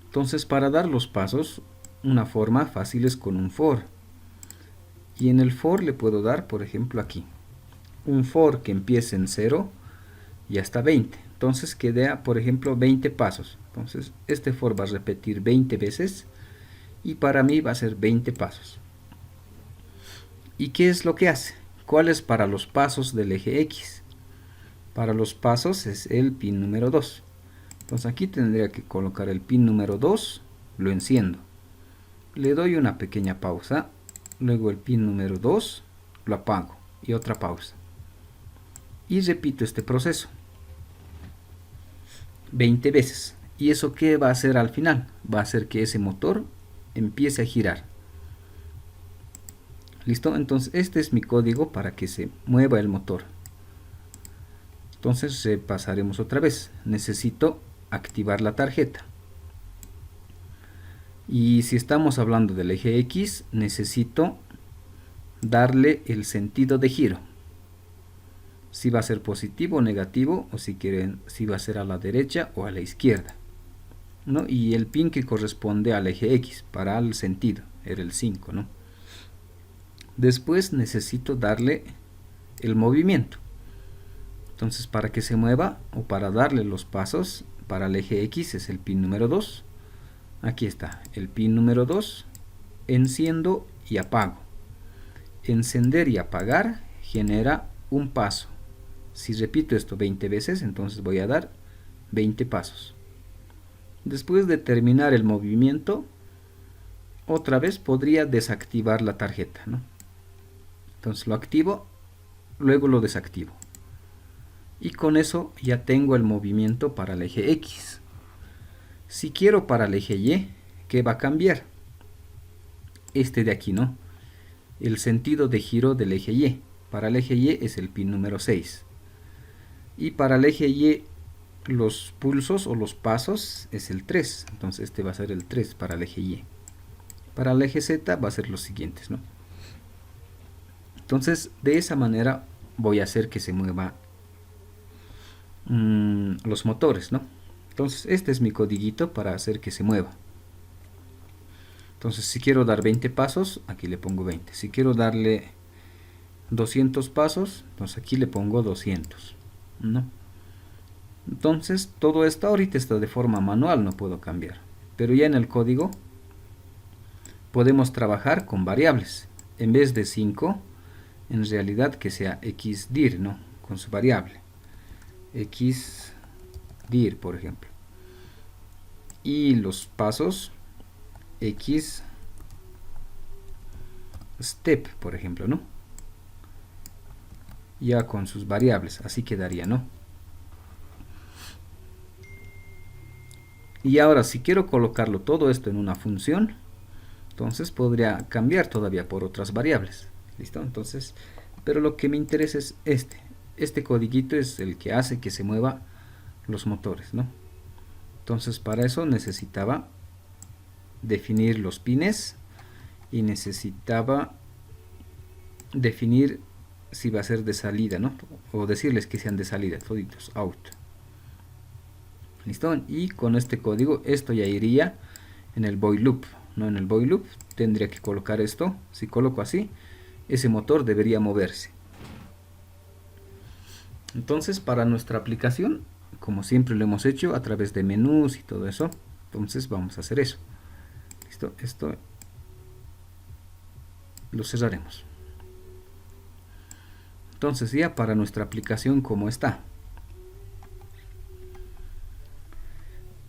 Entonces, para dar los pasos, una forma fácil es con un for. Y en el for le puedo dar, por ejemplo, aquí. Un for que empiece en 0 y hasta 20. Entonces, que dé, por ejemplo, 20 pasos. Entonces, este for va a repetir 20 veces. Y para mí va a ser 20 pasos. ¿Y qué es lo que hace? ¿Cuál es para los pasos del eje X? Para los pasos es el pin número 2. Entonces aquí tendría que colocar el pin número 2, lo enciendo. Le doy una pequeña pausa, luego el pin número 2, lo apago y otra pausa. Y repito este proceso 20 veces. ¿Y eso qué va a hacer al final? Va a hacer que ese motor empiece a girar. ¿Listo? Entonces este es mi código para que se mueva el motor. Entonces repasaremos otra vez. Necesito activar la tarjeta. Y si estamos hablando del eje X, necesito darle el sentido de giro. Si va a ser positivo o negativo, o si quieren, si va a ser a la derecha o a la izquierda, ¿no? Y el pin que corresponde al eje X para el sentido era el 5, ¿no? Después necesito darle el movimiento. Entonces, para que se mueva o para darle los pasos para el eje X es el pin número 2. Aquí está el pin número 2. Enciendo y apago. Encender y apagar genera un paso. Si repito esto 20 veces, entonces voy a dar 20 pasos. Después de terminar el movimiento, otra vez podría desactivar la tarjeta, ¿no? Entonces lo activo, luego lo desactivo. Y con eso ya tengo el movimiento para el eje X. Si quiero para el eje Y, ¿qué va a cambiar? Este de aquí, ¿no? El sentido de giro del eje Y. Para el eje Y es el pin número 6. Y para el eje Y los pulsos o los pasos es el 3. Entonces este va a ser el 3 para el eje Y. Para el eje Z va a ser los siguientes, ¿no? Entonces de esa manera voy a hacer que se mueva los motores, ¿no? Entonces este es mi codiguito para hacer que se mueva. Entonces si quiero dar 20 pasos, aquí le pongo 20. Si quiero darle 200 pasos, entonces aquí le pongo 200, ¿no? Entonces todo esto ahorita está de forma manual, no puedo cambiar. Pero ya en el código podemos trabajar con variables. En vez de 5, en realidad que sea xdir, ¿no? Con su variable. xdir, por ejemplo. Y los pasos xstep, por ejemplo, ¿no? Ya con sus variables, así quedaría, ¿no? Y ahora si quiero colocarlo todo esto en una función, entonces podría cambiar todavía por otras variables. ¿Listo? Entonces, pero lo que me interesa es este codiguito es el que hace que se mueva los motores, ¿no? Entonces para eso necesitaba definir los pines y necesitaba definir si va a ser de salida, ¿no? O decirles que sean de salida, toditos, out. ¿Listo? Y con este código esto ya iría en el void loop, ¿no? En el void loop tendría que colocar esto. Si coloco así, ese motor debería moverse. Entonces para nuestra aplicación, como siempre lo hemos hecho a través de menús y todo eso, entonces vamos a hacer eso. ¿Listo? Esto lo cerraremos. Entonces ya para nuestra aplicación como está.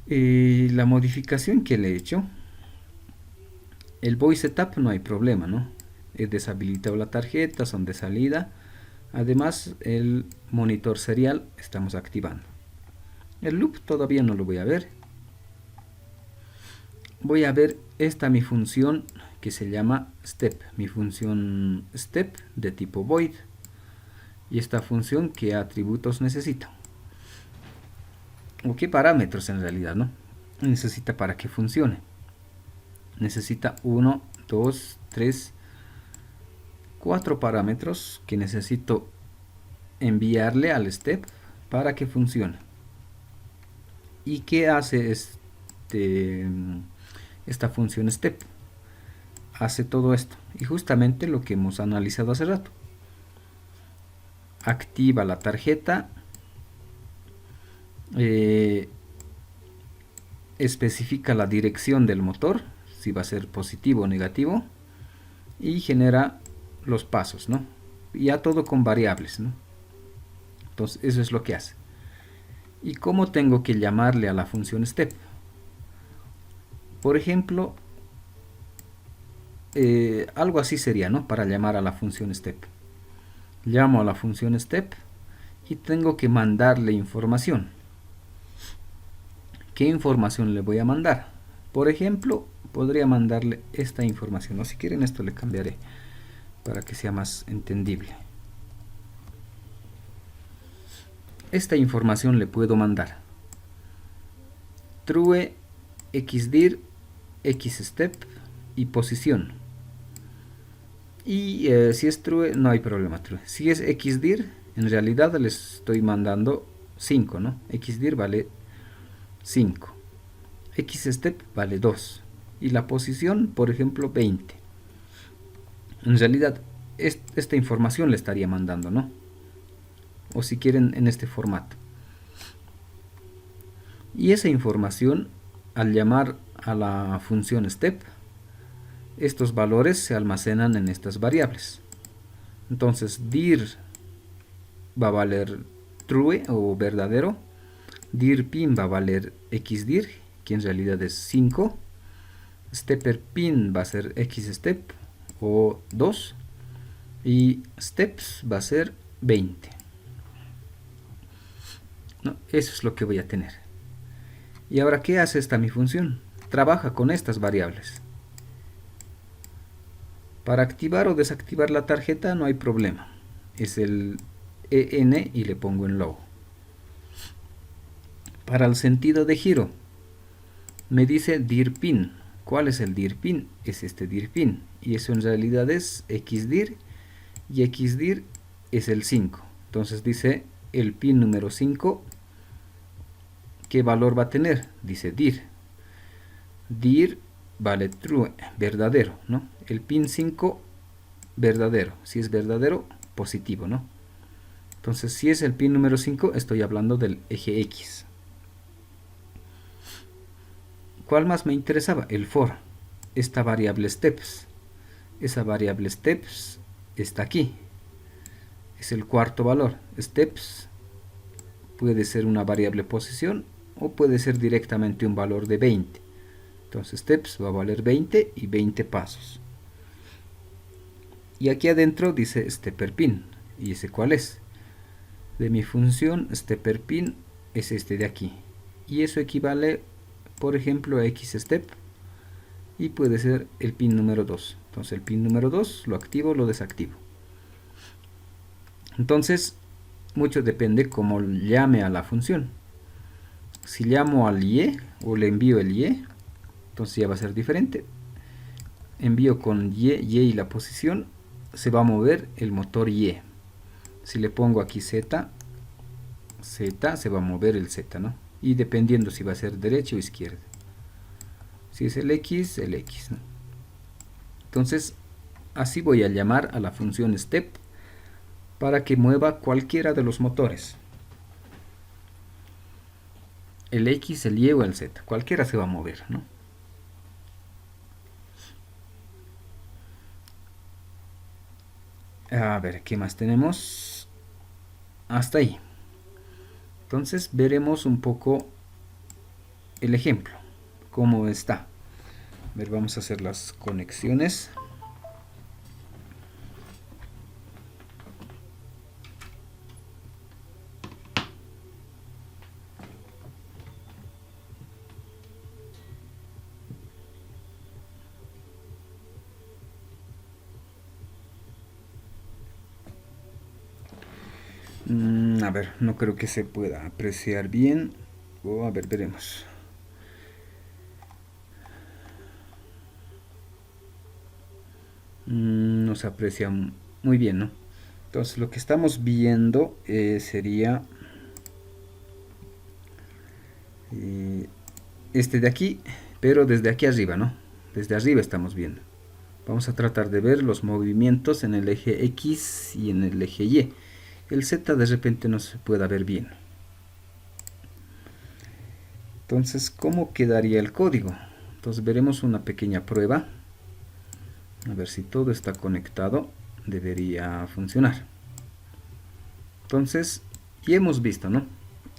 La modificación que le he hecho, el voice setup no hay problema, ¿no? He deshabilitado la tarjeta, son de salida. Además el monitor serial estamos activando. El loop todavía no lo voy a ver. Voy a ver esta mi función que se llama step, mi función step de tipo void. Y esta función, ¿qué atributos necesita? ¿O qué parámetros en realidad, no? Necesita para que funcione. Necesita 1, 2, 3, 4 parámetros que necesito enviarle al step para que funcione. ¿Y qué hace esta función step? Hace todo esto. Y justamente lo que hemos analizado hace rato. Activa la tarjeta. Especifica la dirección del motor, si va a ser positivo o negativo, y genera los pasos, ¿no? Ya todo con variables, ¿no? Entonces eso es lo que hace. ¿Y cómo tengo que llamarle a la función step? Por ejemplo, algo así sería, ¿no? Para llamar a la función step. Llamo a la función step y tengo que mandarle información. ¿Qué información le voy a mandar? Por ejemplo, podría mandarle esta información, o si quieren esto le cambiaré para que sea más entendible. Esta información le puedo mandar true, xdir, xstep y posición. Y si es true, no hay problema. True. Si es xdir, en realidad les estoy mandando 5, ¿no? Xdir vale 5. Xstep vale 2. Y la posición, por ejemplo, 20. En realidad, esta información le estaría mandando, ¿no? O si quieren, en este formato. Y esa información, al llamar a la función step, estos valores se almacenan en estas variables. Entonces, dir va a valer true o verdadero. Dir pin va a valer xdir, que en realidad es 5. Stepper pin va a ser xstep o 2. Y steps va a ser 20. ¿No? Eso es lo que voy a tener. Y ahora, ¿qué hace esta mi función? Trabaja con estas variables. Para activar o desactivar la tarjeta no hay problema. Es el EN y le pongo en low. Para el sentido de giro, me dice dir pin. ¿Cuál es el dir pin? Es este dir pin. Y eso en realidad es xdir. Y xdir es el 5. Entonces dice el pin número 5. ¿Qué valor va a tener? Dice dir. Dir vale true, verdadero, ¿no? El pin 5, verdadero. Si es verdadero, positivo, ¿no? Entonces, si es el pin número 5, estoy hablando del eje X. ¿Cuál más me interesaba? El for. Esta variable steps. Esa variable steps está aquí. Es el cuarto valor. Steps puede ser una variable posición o puede ser directamente un valor de 20. Entonces steps va a valer 20 y 20 pasos. Y aquí adentro dice stepper pin. ¿Y ese cuál es? De mi función stepper pin es este de aquí. Y eso equivale, por ejemplo, a xstep. Y puede ser el pin número 2. Entonces el pin número 2 lo activo o lo desactivo. Entonces, mucho depende cómo llame a la función. Si llamo al y o le envío el y, entonces ya va a ser diferente. Envío con y la posición, se va a mover el motor y. Si le pongo aquí z, se va a mover el z, ¿no? Y dependiendo si va a ser derecha o izquierda. Si es el x, ¿no? Entonces, así voy a llamar a la función step para que mueva cualquiera de los motores. El X, el Y o el Z. Cualquiera se va a mover, ¿no? A ver, ¿qué más tenemos? Hasta ahí. Entonces veremos un poco el ejemplo. Cómo está. A ver, vamos a hacer las conexiones. A ver, no creo que se pueda apreciar bien. A ver, veremos. No se aprecia muy bien, ¿no? Entonces lo que estamos viendo sería este de aquí, pero desde aquí arriba, ¿no? Desde arriba estamos viendo. Vamos a tratar de ver los movimientos en el eje X y en el eje Y. El Z de repente no se puede ver bien. Entonces, ¿cómo quedaría el código? Entonces veremos una pequeña prueba. A ver si todo está conectado. Debería funcionar. Entonces, y hemos visto, ¿no?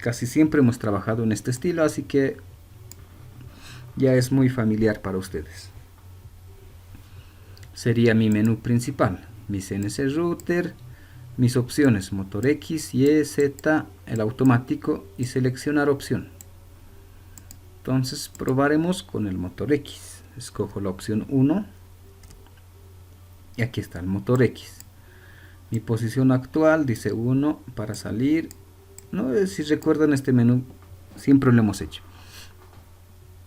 Casi siempre hemos trabajado en este estilo, así que ya es muy familiar para ustedes. Sería mi menú principal, mi CNC router, mis opciones motor X, Y, Z, el automático y seleccionar opción. Entonces probaremos con el motor X. escojo la opción 1 y aquí está el motor X. Mi posición actual dice 1 para salir. No, si recuerdan este menú siempre lo hemos hecho.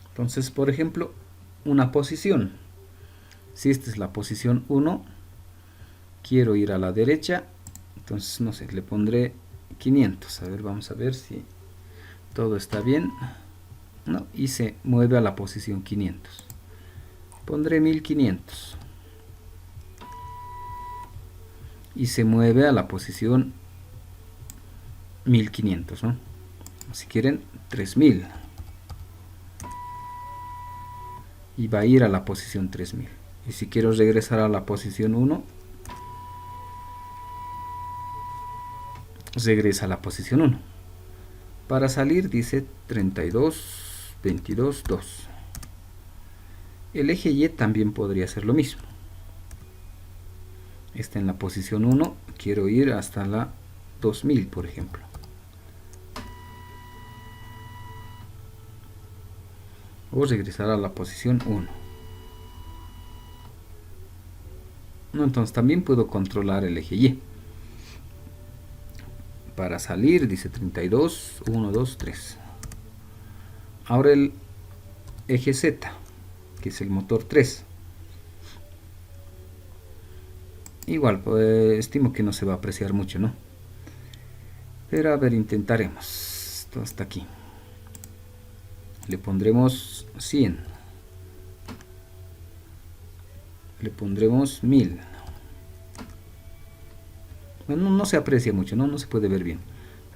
Entonces, por ejemplo, una posición. Si esta es la posición 1, quiero ir a la derecha, entonces no sé, le pondré 500. A ver, vamos a ver si todo está bien. No, y se mueve a la posición 500. Pondré 1500 y se mueve a la posición 1500, ¿no? Si quieren 3000 y va a ir a la posición 3000. Y si quiero regresar a la posición 1, regresa a la posición 1. Para salir dice 32, 22, 2. El eje Y también podría ser lo mismo. Está en la posición 1, quiero ir hasta la 2000, por ejemplo. O regresar a la posición 1. No, entonces también puedo controlar el eje Y. Para salir dice 32, 1, 2, 3. Ahora el eje Z, que es el motor 3. Igual, pues, estimo que no se va a apreciar mucho, ¿no? Pero a ver, intentaremos. Esto hasta aquí. Le pondremos 100. Le pondremos 1000. Bueno, no se aprecia mucho, ¿no? No se puede ver bien.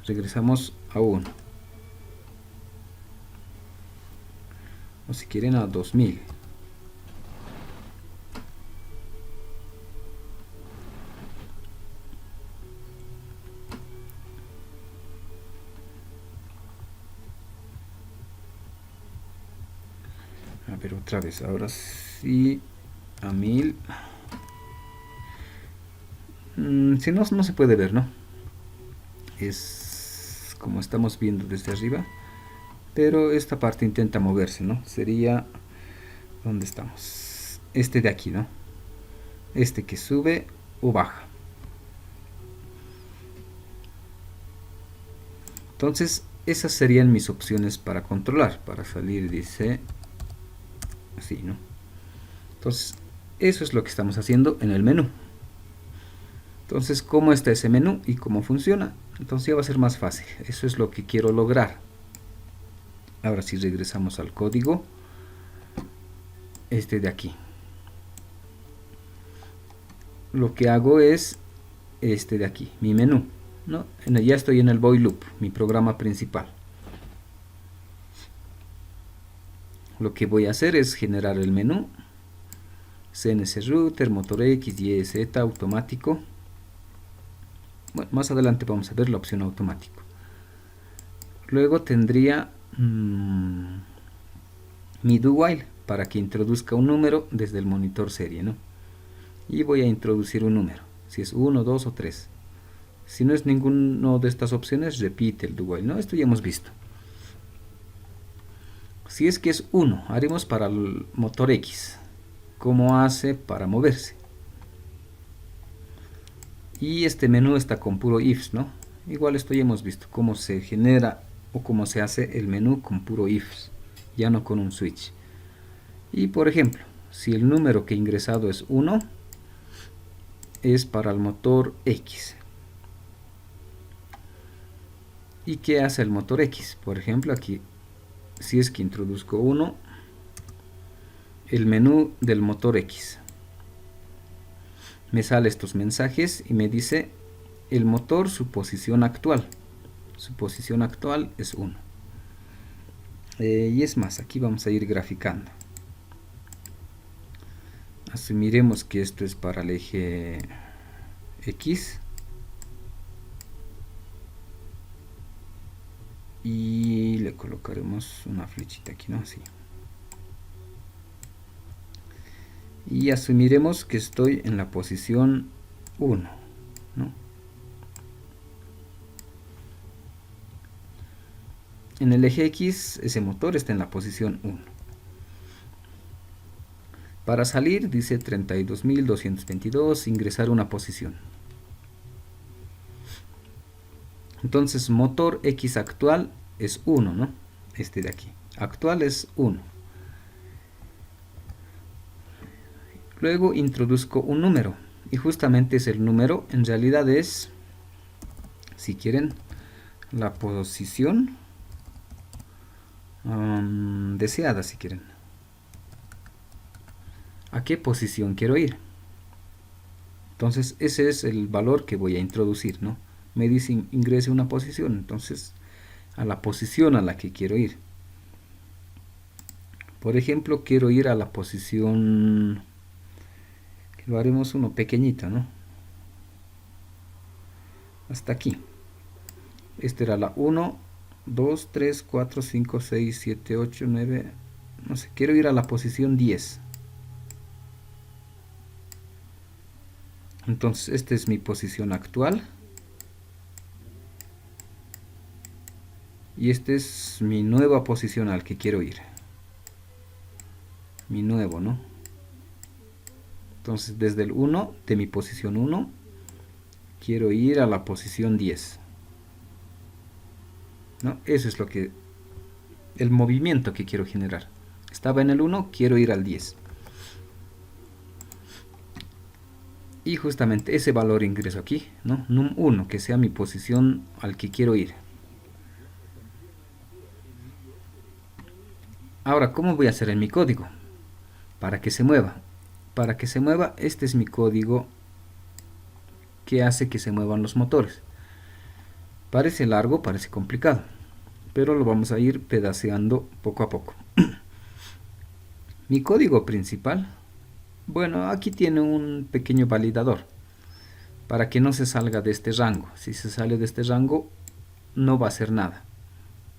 Regresamos a 1. O si quieren a 2000. A ver, otra vez. Ahora sí a 1000. Si no, no se puede ver, ¿no? Es como estamos viendo desde arriba. Pero esta parte intenta moverse, ¿no? Sería... ¿Dónde estamos? Este de aquí, ¿no? Este que sube o baja. Entonces, esas serían mis opciones para controlar. Para salir dice así, ¿no? Entonces, eso es lo que estamos haciendo en el menú. Entonces, ¿cómo está ese menú y cómo funciona? Entonces ya va a ser más fácil. Eso es lo que quiero lograr. Ahora sí regresamos al código. Este de aquí. Lo que hago es este de aquí, mi menú, ¿no? Ya estoy en el void loop, mi programa principal. Lo que voy a hacer es generar el menú. CNC router, motor X, Y, Z, automático. Bueno, más adelante vamos a ver la opción automático. Luego tendría mi do while para que introduzca un número desde el monitor serie, ¿no? Y voy a introducir un número, si es 1, 2 o 3. Si no es ninguno de estas opciones, repite el do while, ¿no? Esto ya hemos visto. Si es que es 1, haremos para el motor X. ¿Cómo hace para moverse? Y este menú está con puro ifs, ¿no? Igual esto ya hemos visto cómo se genera o cómo se hace el menú con puro ifs, ya no con un switch. Y por ejemplo, si el número que he ingresado es 1, es para el motor X. ¿Y qué hace el motor X? Por ejemplo, aquí, si es que introduzco 1, el menú del motor X. Me sale estos mensajes y me dice el motor, su posición actual. Su posición actual es 1. Y es más, aquí vamos a ir graficando. Asumiremos que esto es para el eje X. Y le colocaremos una flechita aquí, ¿no? Así. Y asumiremos que estoy en la posición 1, ¿no? En el eje X, ese motor está en la posición 1. Para salir dice 32.222, ingresar una posición. Entonces motor X actual es 1, ¿no? Este de aquí. Actual es 1. Luego introduzco un número. Y justamente es el número, en realidad es, si quieren, la posición deseada, si quieren. ¿A qué posición quiero ir? Entonces ese es el valor que voy a introducir, ¿no? Me dice ingrese una posición, entonces a la posición a la que quiero ir. Por ejemplo, quiero ir a la posición, lo haremos uno pequeñito, ¿no? Hasta aquí. Esta era la 1, 2, 3, 4, 5, 6, 7, 8, 9, no sé, quiero ir a la posición 10. Entonces esta es mi posición actual. Y esta es mi nueva posición al que quiero ir. Mi nuevo, ¿no? Entonces desde el 1, de mi posición 1, quiero ir a la posición 10. ¿No? Eso es lo que, el movimiento que quiero generar. Estaba en el 1, quiero ir al 10. Y justamente ese valor ingreso aquí, ¿no? Num 1, que sea mi posición al que quiero ir. Ahora, ¿cómo voy a hacer en mi código? Para que se mueva. Para que se mueva, este es mi código que hace que se muevan los motores. Parece largo, parece complicado, pero lo vamos a ir pedaceando poco a poco. Mi código principal, bueno, aquí tiene un pequeño validador para que no se salga de este rango. Si se sale de este rango, no va a hacer nada,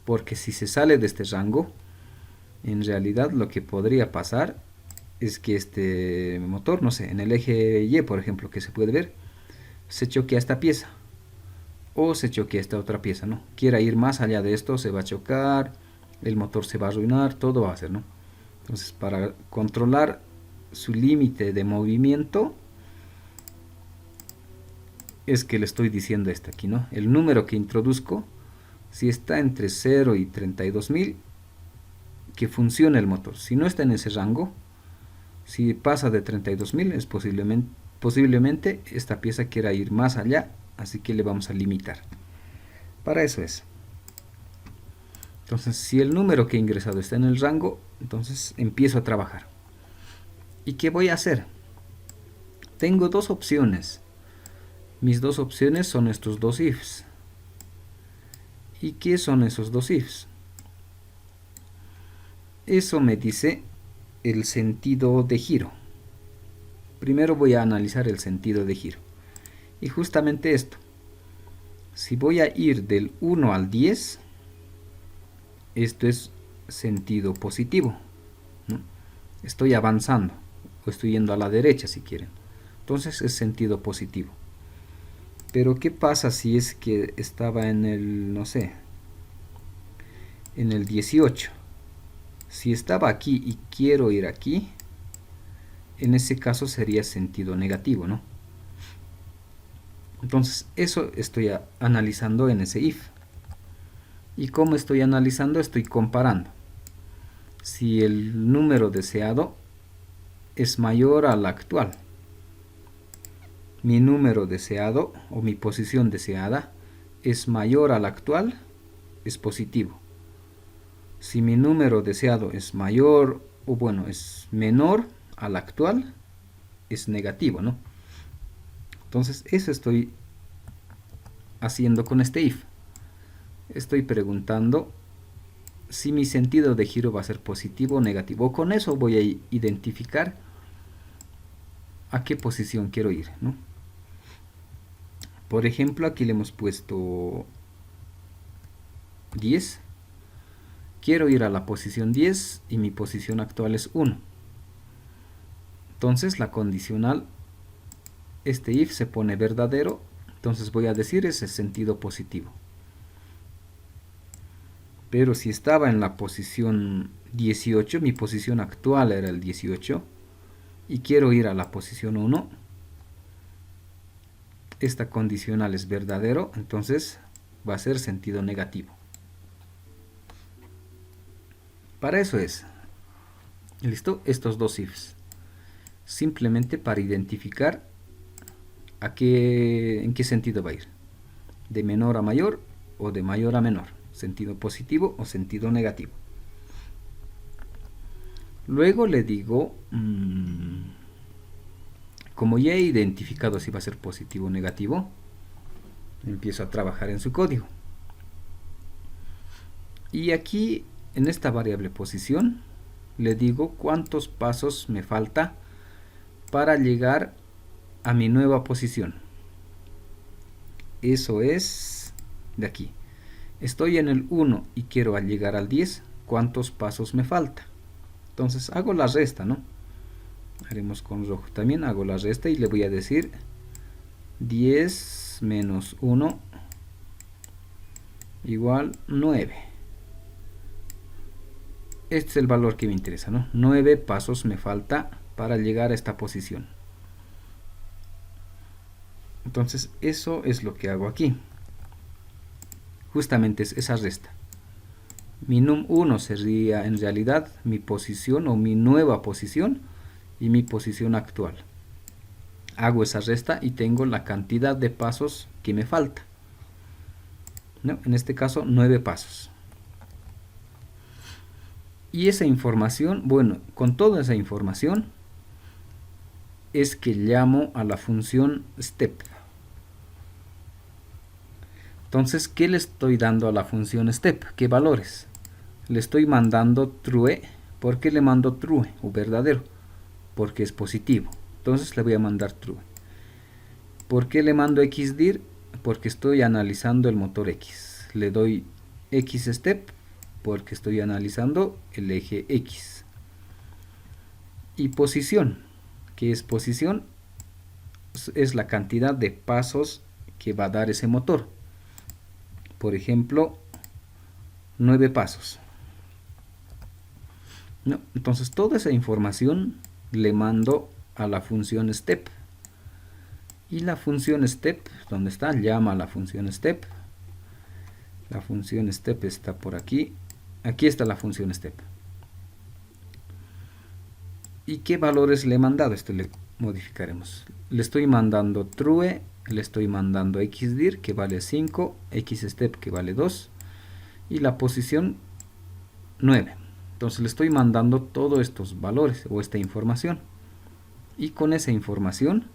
porque si se sale de este rango, en realidad lo que podría pasar es que este motor, no sé, en el eje Y, por ejemplo, que se puede ver, se choquea esta pieza o se choquea esta otra pieza, ¿no? Quiera ir más allá de esto, se va a chocar, el motor se va a arruinar, todo va a hacer, ¿no? Entonces, para controlar su límite de movimiento, es que le estoy diciendo esto aquí, ¿no? El número que introduzco, si está entre 0 y 32.000, que funcione el motor. Si no está en ese rango, si pasa de 32.000, es posiblemente esta pieza quiera ir más allá, así que le vamos a limitar. Para eso es. Entonces, si el número que he ingresado está en el rango, entonces empiezo a trabajar. ¿Y qué voy a hacer? Tengo dos opciones. Mis dos opciones son estos dos ifs. ¿Y qué son esos dos ifs? Eso me dice el sentido de giro. Primero voy a analizar el sentido de giro. Y justamente esto. Si voy a ir del 1 al 10, esto es sentido positivo, ¿no? Estoy avanzando, o estoy yendo a la derecha si quieren. Entonces es sentido positivo. Pero ¿qué pasa si es que estaba en el, no sé, en el 18? Si estaba aquí y quiero ir aquí, en ese caso sería sentido negativo, ¿no? Entonces eso estoy analizando en ese if. ¿Y cómo estoy analizando? Estoy comparando. Si el número deseado es mayor al actual, mi número deseado o mi posición deseada es mayor al actual, es positivo. Si mi número deseado es mayor, o bueno, es menor al actual, es negativo, ¿no? Entonces eso estoy haciendo con este if. Estoy preguntando si mi sentido de giro va a ser positivo o negativo. Con eso voy a identificar a qué posición quiero ir, ¿no? Por ejemplo, aquí le hemos puesto 10. Quiero ir a la posición 10 y mi posición actual es 1. Entonces la condicional, este if se pone verdadero, entonces voy a decir ese sentido positivo. Pero si estaba en la posición 18, mi posición actual era el 18, y quiero ir a la posición 1, esta condicional es verdadero, entonces va a ser sentido negativo. Para eso es, ¿listo? Estos dos ifs, simplemente para identificar en qué sentido va a ir, de menor a mayor o de mayor a menor, sentido positivo o sentido negativo. Luego le digo, como ya he identificado si va a ser positivo o negativo, empiezo a trabajar en su código. Y aquí, en esta variable posición, le digo cuántos pasos me falta para llegar a mi nueva posición. Eso es de aquí. Estoy en el 1 y quiero llegar al 10, ¿cuántos pasos me falta? Entonces hago la resta, ¿no? Haremos con rojo también, hago la resta y le voy a decir 10 menos 1 igual 9. Este es el valor que me interesa, ¿no? 9 pasos me falta para llegar a esta posición. Entonces eso es lo que hago aquí. Justamente es esa resta. Mi num1 sería en realidad mi posición o mi nueva posición y mi posición actual. Hago esa resta y tengo la cantidad de pasos que me falta, ¿no? En este caso 9 pasos. Y esa información, bueno, con toda esa información es que llamo a la función step. Entonces, ¿qué le estoy dando a la función step? ¿Qué valores? Le estoy mandando true. ¿Por qué le mando true o verdadero? Porque es positivo. Entonces le voy a mandar true. ¿Por qué le mando xdir? Porque estoy analizando el motor X. Le doy xstep porque estoy analizando el eje X. Y posición. ¿Qué es posición? Es la cantidad de pasos que va a dar ese motor. Por ejemplo, 9 pasos. No, entonces toda esa información le mando a la función step. Y la función step, ¿dónde está? Llama a la función step. La función step está por aquí. Aquí está la función step. ¿Y qué valores le he mandado? Esto le modificaremos. Le estoy mandando true, le estoy mandando xdir que vale 5, xstep que vale 2 y la posición 9. Entonces le estoy mandando todos estos valores o esta información. Y con esa información,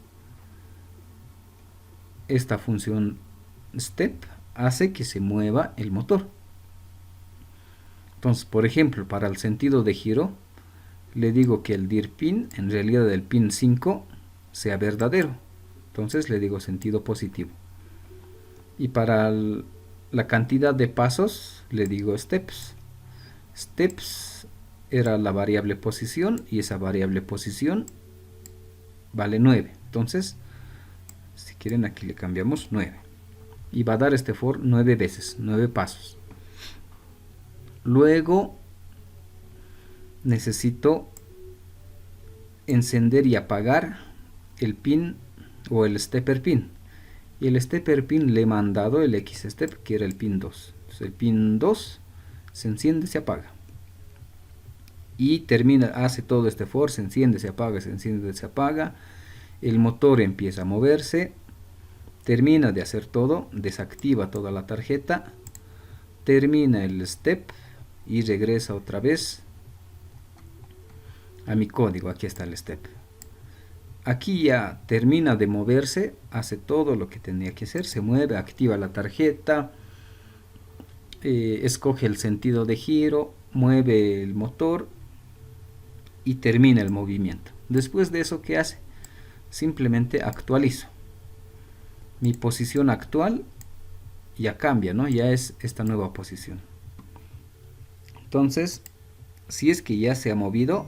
esta función step hace que se mueva el motor. Entonces, por ejemplo, para el sentido de giro, le digo que el dir pin, en realidad el pin 5, sea verdadero. Entonces le digo sentido positivo. Y para la cantidad de pasos, le digo steps. Steps era la variable posición y esa variable posición vale 9. Entonces, si quieren aquí le cambiamos 9. Y va a dar este for 9 veces, 9 pasos. Luego necesito encender y apagar el pin o el stepper pin. Y el stepper pin le he mandado el xstep que era el pin 2. Entonces el pin 2 se enciende, se apaga. Y termina, hace todo este for, se enciende, se apaga, se enciende, se apaga. El motor empieza a moverse. Termina de hacer todo, desactiva toda la tarjeta. Termina el step y regresa otra vez a mi código. Aquí está el step. Aquí ya termina de moverse, hace todo lo que tenía que hacer, se mueve, activa la tarjeta, escoge el sentido de giro, mueve el motor y termina el movimiento. Después de eso, ¿qué hace? Simplemente actualizo. Mi posición actual ya cambia, ¿no? Ya es esta nueva posición. Entonces, si es que ya se ha movido,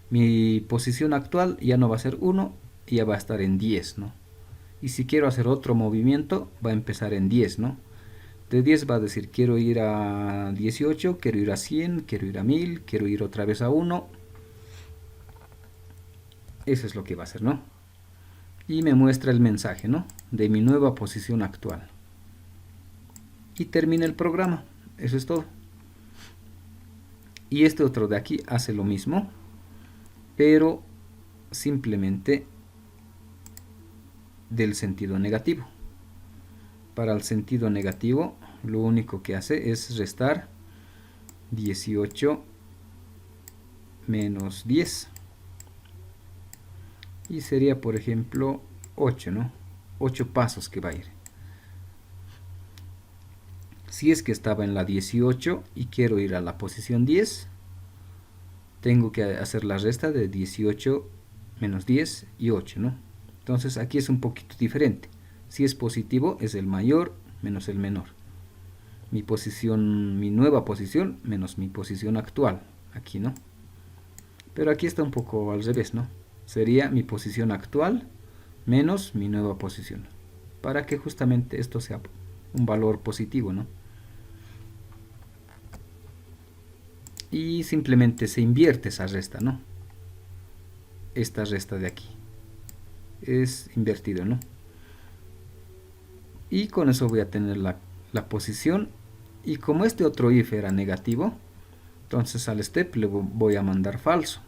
mi posición actual ya no va a ser 1, ya va a estar en 10, ¿no? Y si quiero hacer otro movimiento, va a empezar en 10, ¿no? De 10 va a decir, quiero ir a 18, quiero ir a 100, quiero ir a 1000, quiero ir otra vez a 1. Eso es lo que va a hacer, ¿no? Y me muestra el mensaje, ¿no? De mi nueva posición actual. Y termina el programa. Eso es todo. Y este otro de aquí hace lo mismo, pero simplemente del sentido negativo. Para el sentido negativo, lo único que hace es restar 18 menos 10. Y sería, por ejemplo, 8, ¿no? 8 pasos que va a ir. Si es que estaba en la 18 y quiero ir a la posición 10, tengo que hacer la resta de 18 menos 10 y 8, ¿no? Entonces aquí es un poquito diferente. Si es positivo, es el mayor menos el menor. Mi posición, mi nueva posición menos mi posición actual. Aquí, ¿no? Pero aquí está un poco al revés, ¿no? Sería mi posición actual menos mi nueva posición. Para que justamente esto sea un valor positivo, ¿no? Y simplemente se invierte esa resta, ¿no? Esta resta de aquí es invertido, ¿no? Y con eso voy a tener la posición. Y como este otro if era negativo, entonces al step le voy a mandar falso.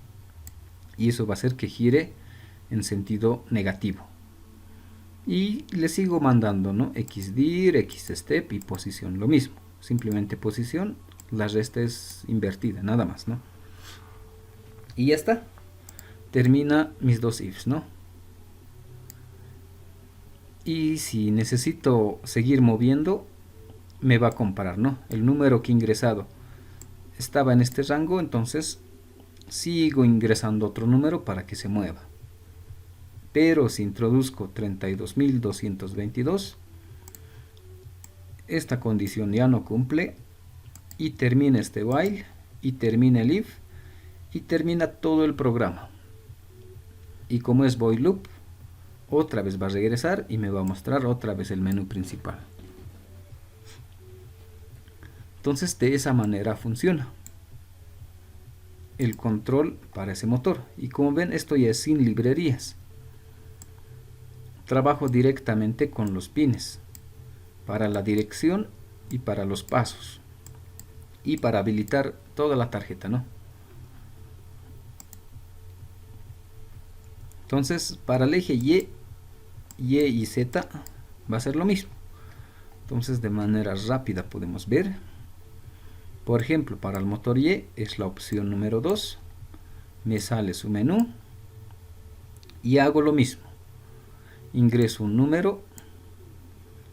Y eso va a hacer que gire en sentido negativo. Y le sigo mandando, ¿no? xdir, xstep y posición, lo mismo. Simplemente posición, la resta es invertida, nada más, ¿no? Y ya está. Termina mis dos ifs, ¿no? Y si necesito seguir moviendo, me va a comparar, ¿no? El número que he ingresado estaba en este rango, entonces sigo ingresando otro número para que se mueva. Pero si introduzco 32.222, esta condición ya no cumple y termina este while y termina el if y termina todo el programa. Y como es void loop, otra vez va a regresar y me va a mostrar otra vez el menú principal. Entonces de esa manera funciona el control para ese motor. Y como ven, esto ya es sin librerías. Trabajo directamente con los pines para la dirección y para los pasos y para habilitar toda la tarjeta, ¿no? Entonces para el eje Y y Z va a ser lo mismo. Entonces de manera rápida podemos ver, por ejemplo, para el motor Y es la opción número 2, me sale su menú y hago lo mismo. Ingreso un número,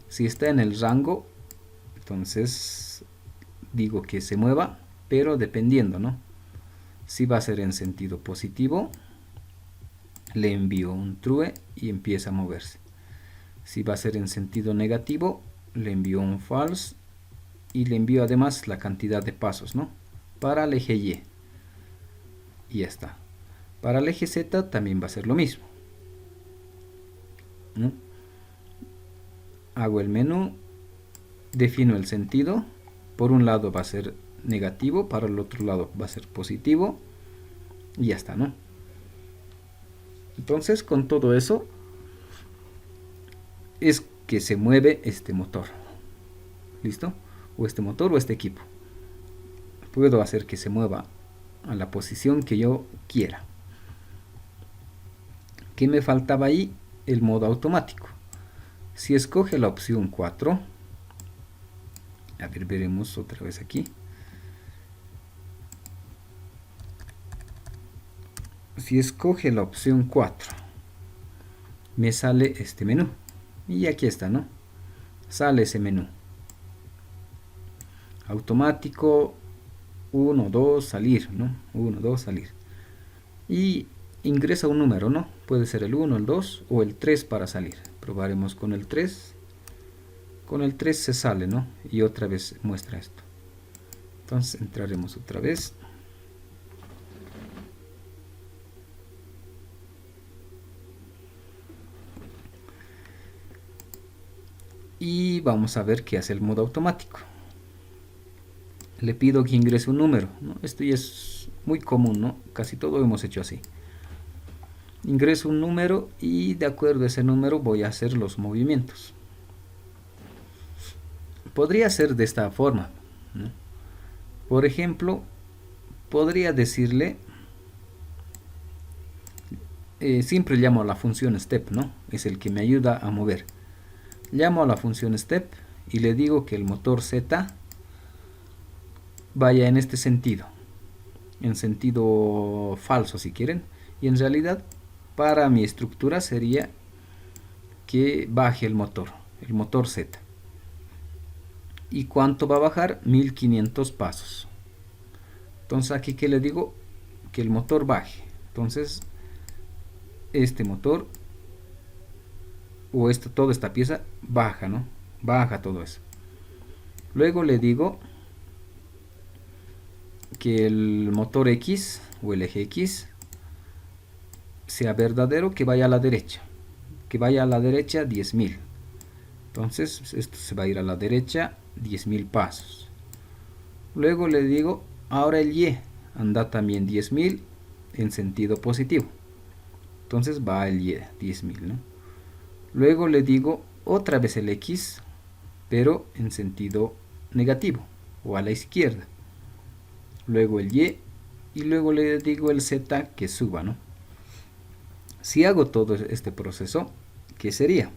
si está en el rango, entonces digo que se mueva, pero dependiendo, ¿no? Si va a ser en sentido positivo, le envío un true y empieza a moverse. Si va a ser en sentido negativo, le envío un false y le envío además la cantidad de pasos, ¿no? Para el eje Y. Y ya está. Para el eje Z también va a ser lo mismo, ¿no? Hago el menú, defino el sentido. Por un lado va a ser negativo, para el otro lado va a ser positivo. Y ya está, ¿no? Entonces con todo eso es que se mueve este motor. ¿Listo? O este motor o este equipo. Puedo hacer que se mueva a la posición que yo quiera. ¿Qué me faltaba ahí? El modo automático. Si escoge la opción 4, a ver, veremos otra vez aquí. Si escoge la opción 4, me sale este menú. Y aquí está, ¿no? Sale ese menú. Automático, 1, 2, salir, ¿no? 1, 2, salir. Y ingresa un número, ¿no? Puede ser el 1, el 2 o el 3 para salir. Probaremos con el 3. Con el 3 se sale, ¿no? Y otra vez muestra esto. Entonces entraremos otra vez. Y vamos a ver qué hace el modo automático. Le pido que ingrese un número, ¿no? Esto ya es muy común, ¿no? Casi todo hemos hecho así. ingreso un número y de acuerdo a ese número voy a hacer los movimientos. Podría ser de esta forma, ¿no? Por ejemplo, podría decirle, siempre llamo a la función step, ¿no? Es el que me ayuda a mover. Llamo a la función step y le digo que el motor Z vaya en este sentido, en sentido falso si quieren, y en realidad para mi estructura sería que baje el motor Z. ¿Y cuánto va a bajar? 1500 pasos. Entonces aquí que le digo que el motor baje. Entonces este motor o toda esta pieza baja, ¿no? Baja todo eso. Luego le digo que el motor X o el eje X sea verdadero, que vaya a la derecha. Que vaya a la derecha 10.000. Entonces esto se va a ir a la derecha 10.000 pasos. Luego le digo, ahora el Y anda también 10.000 en sentido positivo. Entonces va el Y 10.000, ¿no? Luego le digo otra vez el X, pero en sentido negativo o a la izquierda. Luego el Y y luego le digo el Z que suba, ¿no? Si hago todo este proceso, ¿qué sería?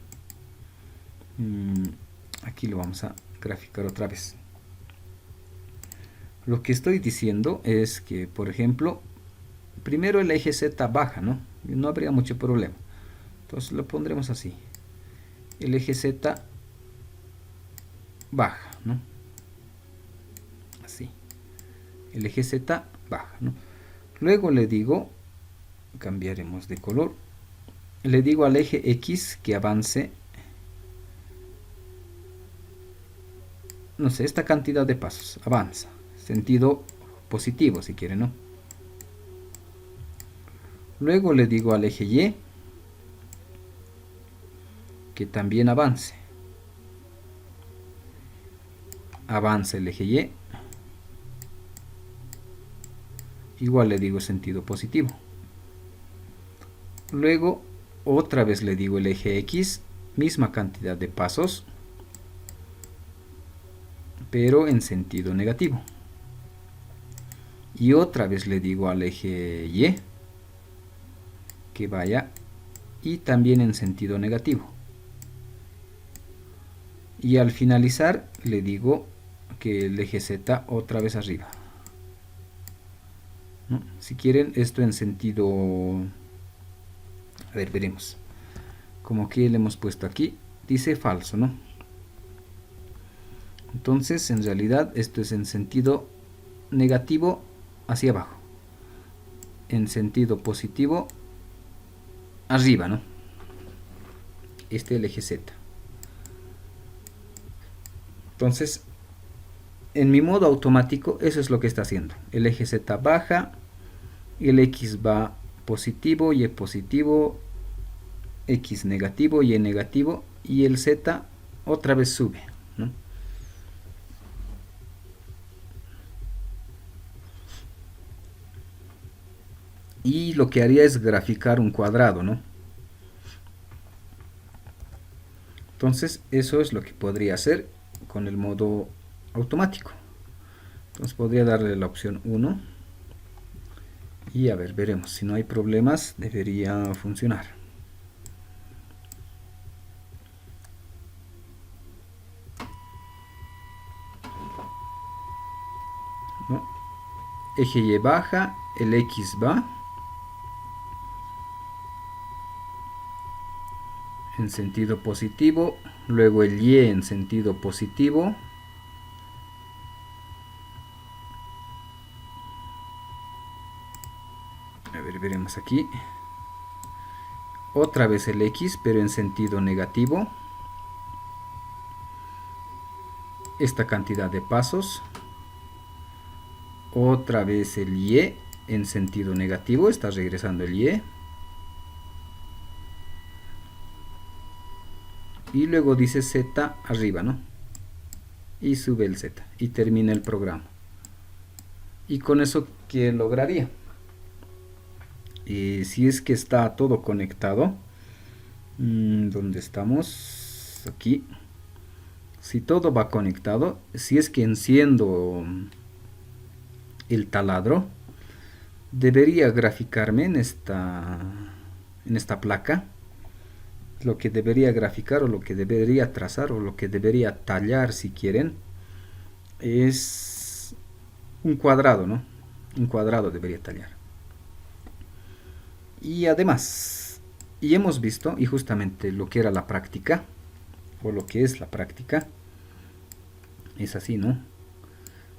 Aquí lo vamos a graficar otra vez. Lo que estoy diciendo es que, por ejemplo, primero el eje Z baja, ¿no? No habría mucho problema. Entonces lo pondremos así. El eje Z baja, ¿no? Así. El eje Z baja, ¿no? Luego le digo, cambiaremos de color, le digo al eje X que avance, no sé, esta cantidad de pasos, avanza, sentido positivo si quiere, ¿no? Luego le digo al eje Y que también avance. Avanza el eje Y. Igual le digo sentido positivo. Luego otra vez le digo el eje X, misma cantidad de pasos, pero en sentido negativo. Y otra vez le digo al eje Y que vaya y también en sentido negativo. Y al finalizar le digo que el eje Z otra vez arriba, ¿no? Si quieren esto en sentido, a ver, veremos. Como que le hemos puesto aquí, dice falso, ¿no? Entonces en realidad esto es en sentido negativo hacia abajo, en sentido positivo arriba, ¿no? Este es el eje Z. Entonces en mi modo automático eso es lo que está haciendo. El eje Z baja, el X va positivo, Y positivo, X negativo, Y negativo, y el Z otra vez sube, ¿no? Y lo que haría es graficar un cuadrado, ¿no? Entonces eso es lo que podría hacer con el modo automático. Entonces podría darle la opción 1 y a ver, veremos. Si no hay problemas debería funcionar. ¿No? Eje Y baja, el X va en sentido positivo, luego el Y en sentido positivo, a ver, veremos aquí, otra vez el X pero en sentido negativo, esta cantidad de pasos, otra vez el Y en sentido negativo, está regresando el Y, y luego dice Z arriba, ¿no? Y sube el Z y termina el programa. Y con eso, ¿qué lograría? Si es que está todo conectado, ¿dónde estamos? Aquí. Si todo va conectado, si es que enciendo el taladro, debería graficarme en esta placa. Lo que debería graficar o lo que debería trazar o lo que debería tallar, si quieren, es un cuadrado, ¿no? Un cuadrado debería tallar. Y además, y hemos visto, y justamente lo que era la práctica, o lo que es la práctica, es así, ¿no?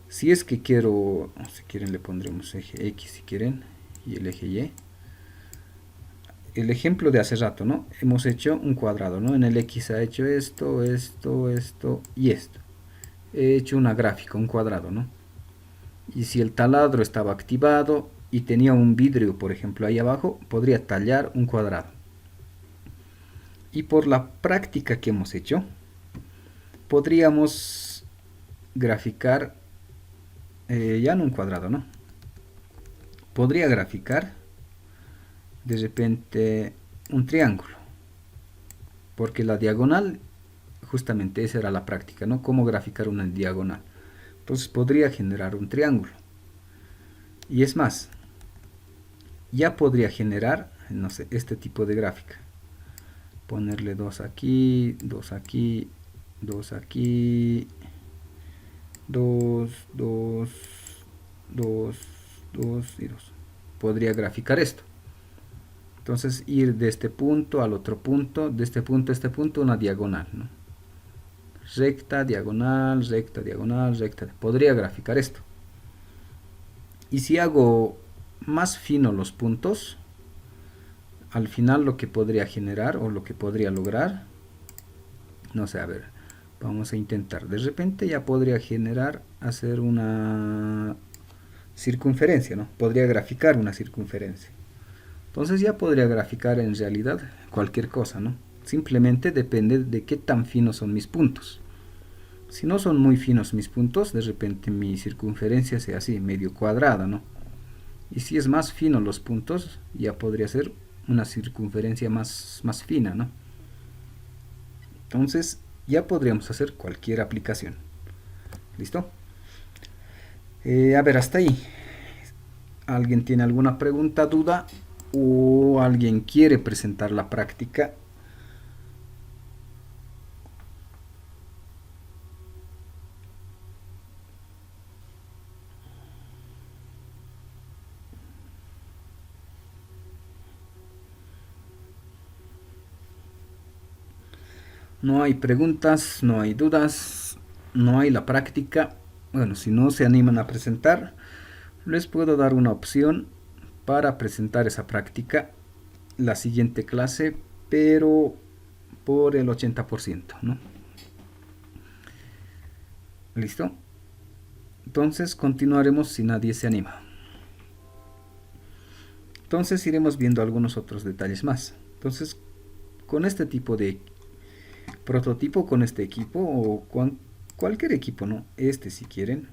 Si es que quiero, si quieren le pondremos eje X si quieren, y el eje Y. El ejemplo de hace rato, ¿no? Hemos hecho un cuadrado, ¿no? En el X ha hecho esto, esto, esto y esto. He hecho una gráfica, un cuadrado, ¿no? Y si el taladro estaba activado y tenía un vidrio, por ejemplo, ahí abajo, podría tallar un cuadrado. Y por la práctica que hemos hecho, podríamos graficar, ya no un cuadrado, ¿no? Podría graficar de repente un triángulo, porque la diagonal, justamente esa era la práctica, ¿no? Cómo graficar una diagonal. Entonces podría generar un triángulo. Y es más, ya podría generar, no sé, este tipo de gráfica. Ponerle dos aquí, dos aquí, dos aquí, dos, dos, dos, dos y dos. Podría graficar esto. Entonces ir de este punto al otro punto, de este punto a este punto, una diagonal, ¿no? Recta, diagonal, recta, diagonal, recta. Podría graficar esto. Y si hago más fino los puntos, al final lo que podría generar o lo que podría lograr, no sé, a ver, vamos a intentar. De repente ya podría generar, hacer una circunferencia, ¿no? Podría graficar una circunferencia. Entonces ya podría graficar en realidad cualquier cosa, ¿no? Simplemente depende de qué tan finos son mis puntos. Si no son muy finos mis puntos, de repente mi circunferencia sea así, medio cuadrada, ¿no? Y si es más fino los puntos, ya podría ser una circunferencia más fina, ¿no? Entonces ya podríamos hacer cualquier aplicación. ¿Listo? A ver, hasta ahí. ¿Alguien tiene alguna pregunta, duda? ¿O alguien quiere presentar la práctica? No hay preguntas, no hay dudas, no hay la práctica. Bueno, si no se animan a presentar, les puedo dar una opción para presentar esa práctica la siguiente clase, pero por el 80%, ¿no? ¿Listo? Entonces continuaremos si nadie se anima. Entonces iremos viendo algunos otros detalles más. Entonces, con este tipo de prototipo, con este equipo o con cualquier equipo, ¿no? Este si quieren.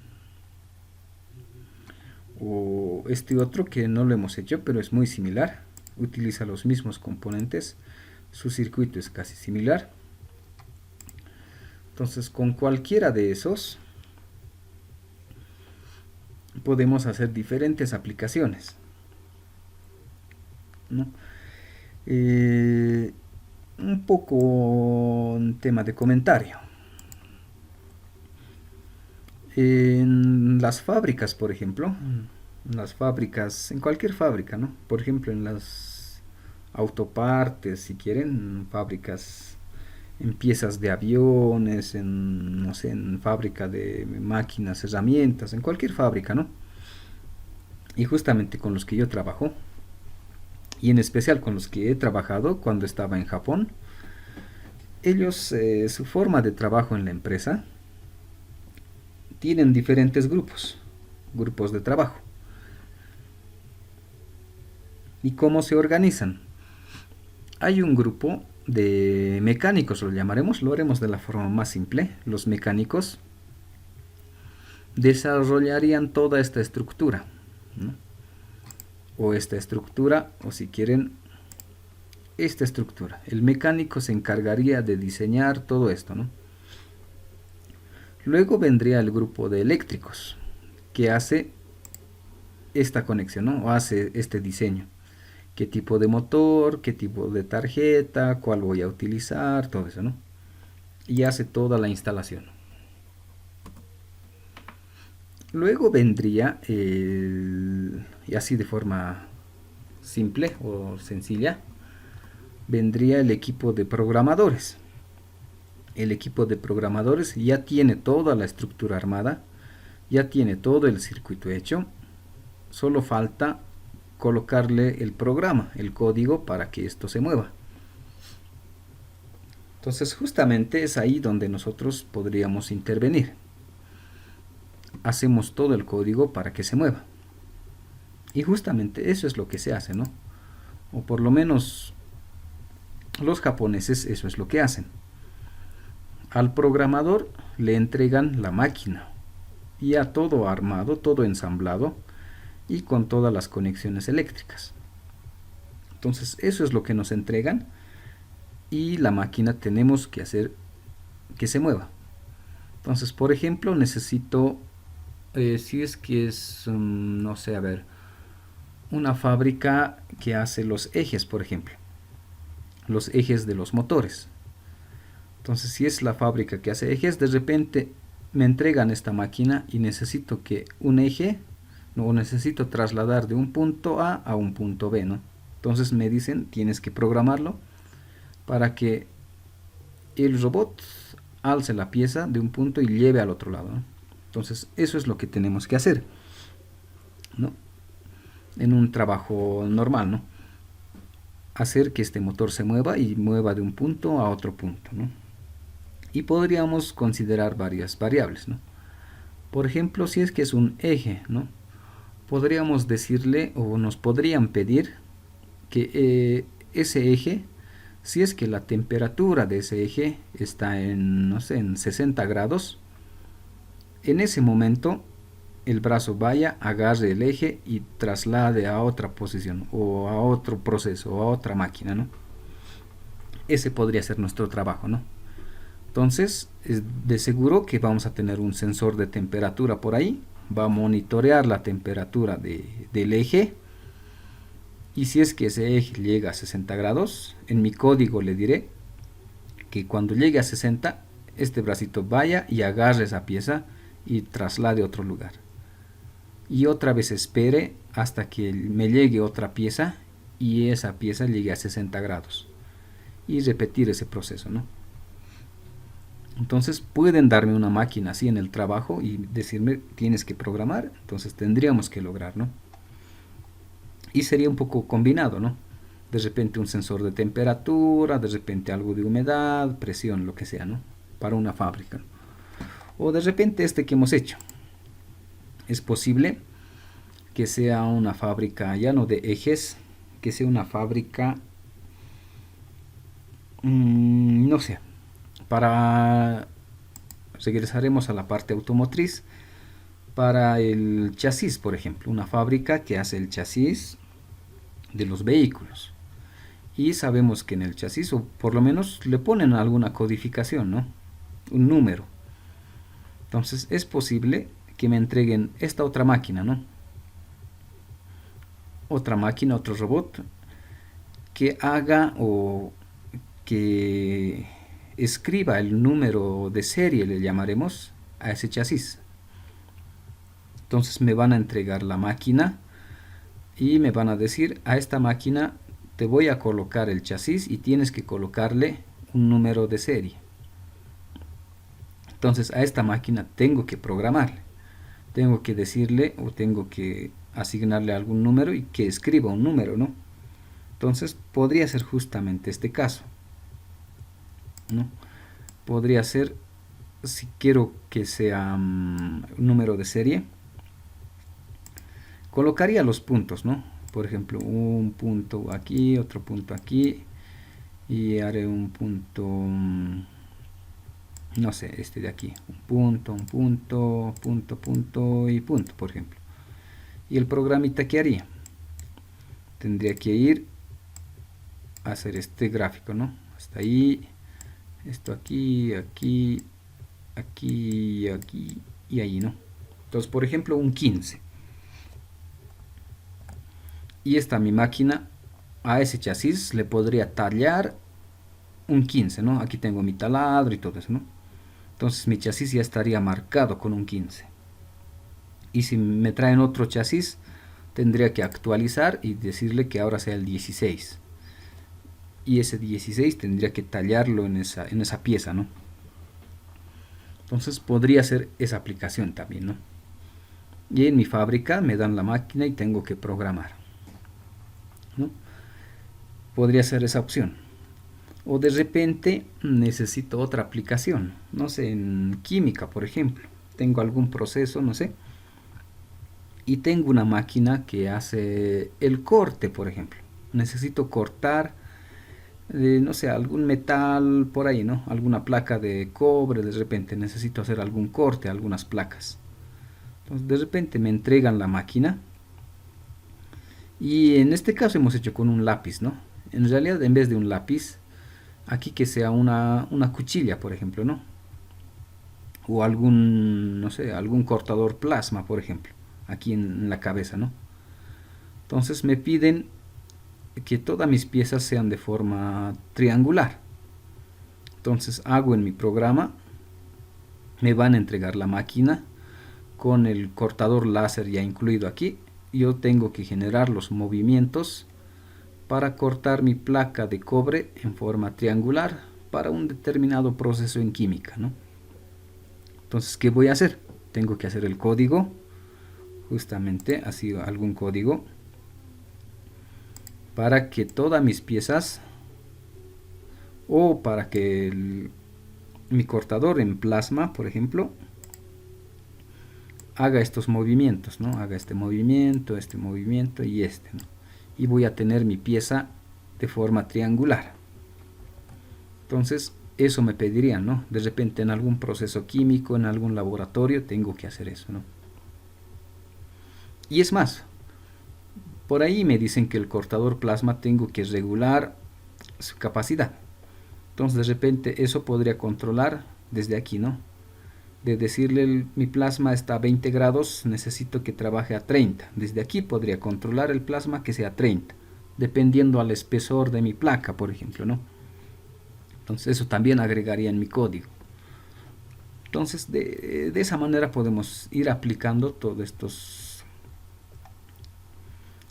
O este otro que no lo hemos hecho, pero es muy similar. Utiliza los mismos componentes. Su circuito es casi similar. Entonces, con cualquiera de esos podemos hacer diferentes aplicaciones, ¿no? Un poco un tema de comentario. En las fábricas, por ejemplo, en las fábricas, en cualquier fábrica, ¿no? Por ejemplo, en las autopartes, si quieren, fábricas, en piezas de aviones, en, no sé, en fábrica de máquinas, herramientas, en cualquier fábrica, ¿no? Y justamente con los que yo trabajo, y en especial con los que he trabajado cuando estaba en Japón, ellos, su forma de trabajo en la empresa, tienen diferentes grupos de trabajo. ¿Y cómo se organizan? Hay un grupo de mecánicos, lo llamaremos, lo haremos de la forma más simple. Los mecánicos desarrollarían toda esta estructura, ¿no? o esta estructura, o si quieren esta estructura. El mecánico se encargaría de diseñar todo esto, ¿no? Luego vendría el grupo de eléctricos que hace esta conexión, ¿no? O hace este diseño. Qué tipo de motor, qué tipo de tarjeta, cuál voy a utilizar, todo eso, ¿no? Y hace toda la instalación. Luego vendría, y así de forma simple o sencilla, vendría el equipo de programadores. El equipo de programadores ya tiene toda la estructura armada, ya tiene todo el circuito hecho, solo falta colocarle el programa, el código para que esto se mueva. Entonces justamente es ahí donde nosotros podríamos intervenir. Hacemos todo el código para que se mueva. Y justamente eso es lo que se hace, ¿no? O por lo menos los japoneses eso es lo que hacen. Al programador le entregan la máquina, ya todo armado, todo ensamblado y con todas las conexiones eléctricas. Entonces eso es lo que nos entregan y la máquina tenemos que hacer que se mueva. Entonces, por ejemplo, necesito, si es que es, no sé, a ver, una fábrica que hace los ejes, por ejemplo, los ejes de los motores. Entonces, si es la fábrica que hace ejes, de repente me entregan esta máquina y necesito que un eje, no, necesito trasladar de un punto A a un punto B, ¿no? Entonces me dicen, tienes que programarlo para que el robot alce la pieza de un punto y lleve al otro lado, ¿no? Entonces eso es lo que tenemos que hacer, ¿no? En un trabajo normal, ¿no? Hacer que este motor se mueva y mueva de un punto a otro punto, ¿no? Y podríamos considerar varias variables, ¿no? Por ejemplo, si es que es un eje, ¿no? Podríamos decirle o nos podrían pedir que ese eje, si es que la temperatura de ese eje está en, no sé, en 60 grados, en ese momento el brazo vaya, agarre el eje y traslade a otra posición o a otro proceso o a otra máquina, ¿no? Ese podría ser nuestro trabajo, ¿no? Entonces, de seguro que vamos a tener un sensor de temperatura por ahí, va a monitorear la temperatura del eje, y si es que ese eje llega a 60 grados, en mi código le diré que cuando llegue a 60, este bracito vaya y agarre esa pieza y traslade a otro lugar. Y otra vez espere hasta que me llegue otra pieza y esa pieza llegue a 60 grados. Y repetir ese proceso, ¿no? Entonces pueden darme una máquina así en el trabajo y decirme tienes que programar, entonces tendríamos que lograr, ¿no? Y sería un poco combinado, ¿no? De repente un sensor de temperatura, de repente algo de humedad, presión, lo que sea, ¿no? Para una fábrica. O de repente este que hemos hecho. Es posible que sea una fábrica ya no de ejes, que sea una fábrica, no sé, para, regresaremos a la parte automotriz, para el chasis, por ejemplo, una fábrica que hace el chasis de los vehículos. Y sabemos que en el chasis, o por lo menos le ponen alguna codificación, ¿no? Un número. Entonces es posible que me entreguen esta otra máquina, ¿no? Otra máquina, otro robot, que haga o que escriba el número de serie, le llamaremos, a ese chasis. Entonces me van a entregar la máquina y me van a decir, a esta máquina te voy a colocar el chasis y tienes que colocarle un número de serie. Entonces a esta máquina tengo que programarle, tengo que decirle o tengo que asignarle algún número y que escriba un número, ¿no? Entonces podría ser justamente este caso, ¿no? Podría ser, si quiero que sea un número de serie, colocaría los puntos, ¿no? Por ejemplo, un punto aquí, otro punto aquí, y haré un punto, no sé, este de aquí, un punto, punto y punto, por ejemplo. Y el programita, ¿qué haría? tendría que ir a hacer este gráfico, ¿no? Hasta ahí, esto aquí, aquí, aquí, aquí y ahí, ¿no? Entonces, por ejemplo, un 15. Y esta mi máquina, a ese chasis le podría tallar un 15, ¿no? Aquí tengo mi taladro y todo eso, ¿no? Entonces mi chasis ya estaría marcado con un 15. Y si me traen otro chasis, tendría que actualizar y decirle que ahora sea el 16. Y ese 16 tendría que tallarlo en esa pieza, ¿no? Entonces podría ser esa aplicación también, ¿no? Y en mi fábrica me dan la máquina y tengo que programar, ¿no? Podría ser esa opción. O de repente necesito otra aplicación, no sé, en química, por ejemplo. Tengo algún proceso, no sé, y tengo una máquina que hace el corte, por ejemplo. Necesito cortar, no sé, algún metal por ahí, ¿no? Alguna placa de cobre, de repente necesito hacer algún corte, algunas placas. Entonces, de repente me entregan la máquina y en este caso hemos hecho con un lápiz, ¿no? En realidad, en vez de un lápiz, aquí que sea una cuchilla, por ejemplo, ¿no? O algún, no sé, algún cortador plasma, por ejemplo, aquí en la cabeza, ¿no? Entonces me piden que todas mis piezas sean de forma triangular. Entonces hago en mi programa, me van a entregar la máquina con el cortador láser ya incluido aquí. Yo tengo que generar los movimientos para cortar mi placa de cobre en forma triangular para un determinado proceso en química, ¿no? Entonces, ¿qué voy a hacer? Tengo que hacer el código, justamente así algún código, para que todas mis piezas o para que mi cortador en plasma, por ejemplo, haga estos movimientos, ¿no? Haga este movimiento y este, ¿no? Y voy a tener mi pieza de forma triangular. Entonces, eso me pedirían, ¿no? De repente en algún proceso químico, en algún laboratorio, tengo que hacer eso, ¿no? Y es más, por ahí me dicen que el cortador plasma tengo que regular su capacidad. Entonces, de repente, eso podría controlar desde aquí, ¿no? De decirle mi plasma está a 20 grados, necesito que trabaje a 30. Desde aquí podría controlar el plasma que sea 30, dependiendo al espesor de mi placa, por ejemplo, ¿no? Entonces eso también agregaría en mi código. Entonces de esa manera podemos ir aplicando todos estos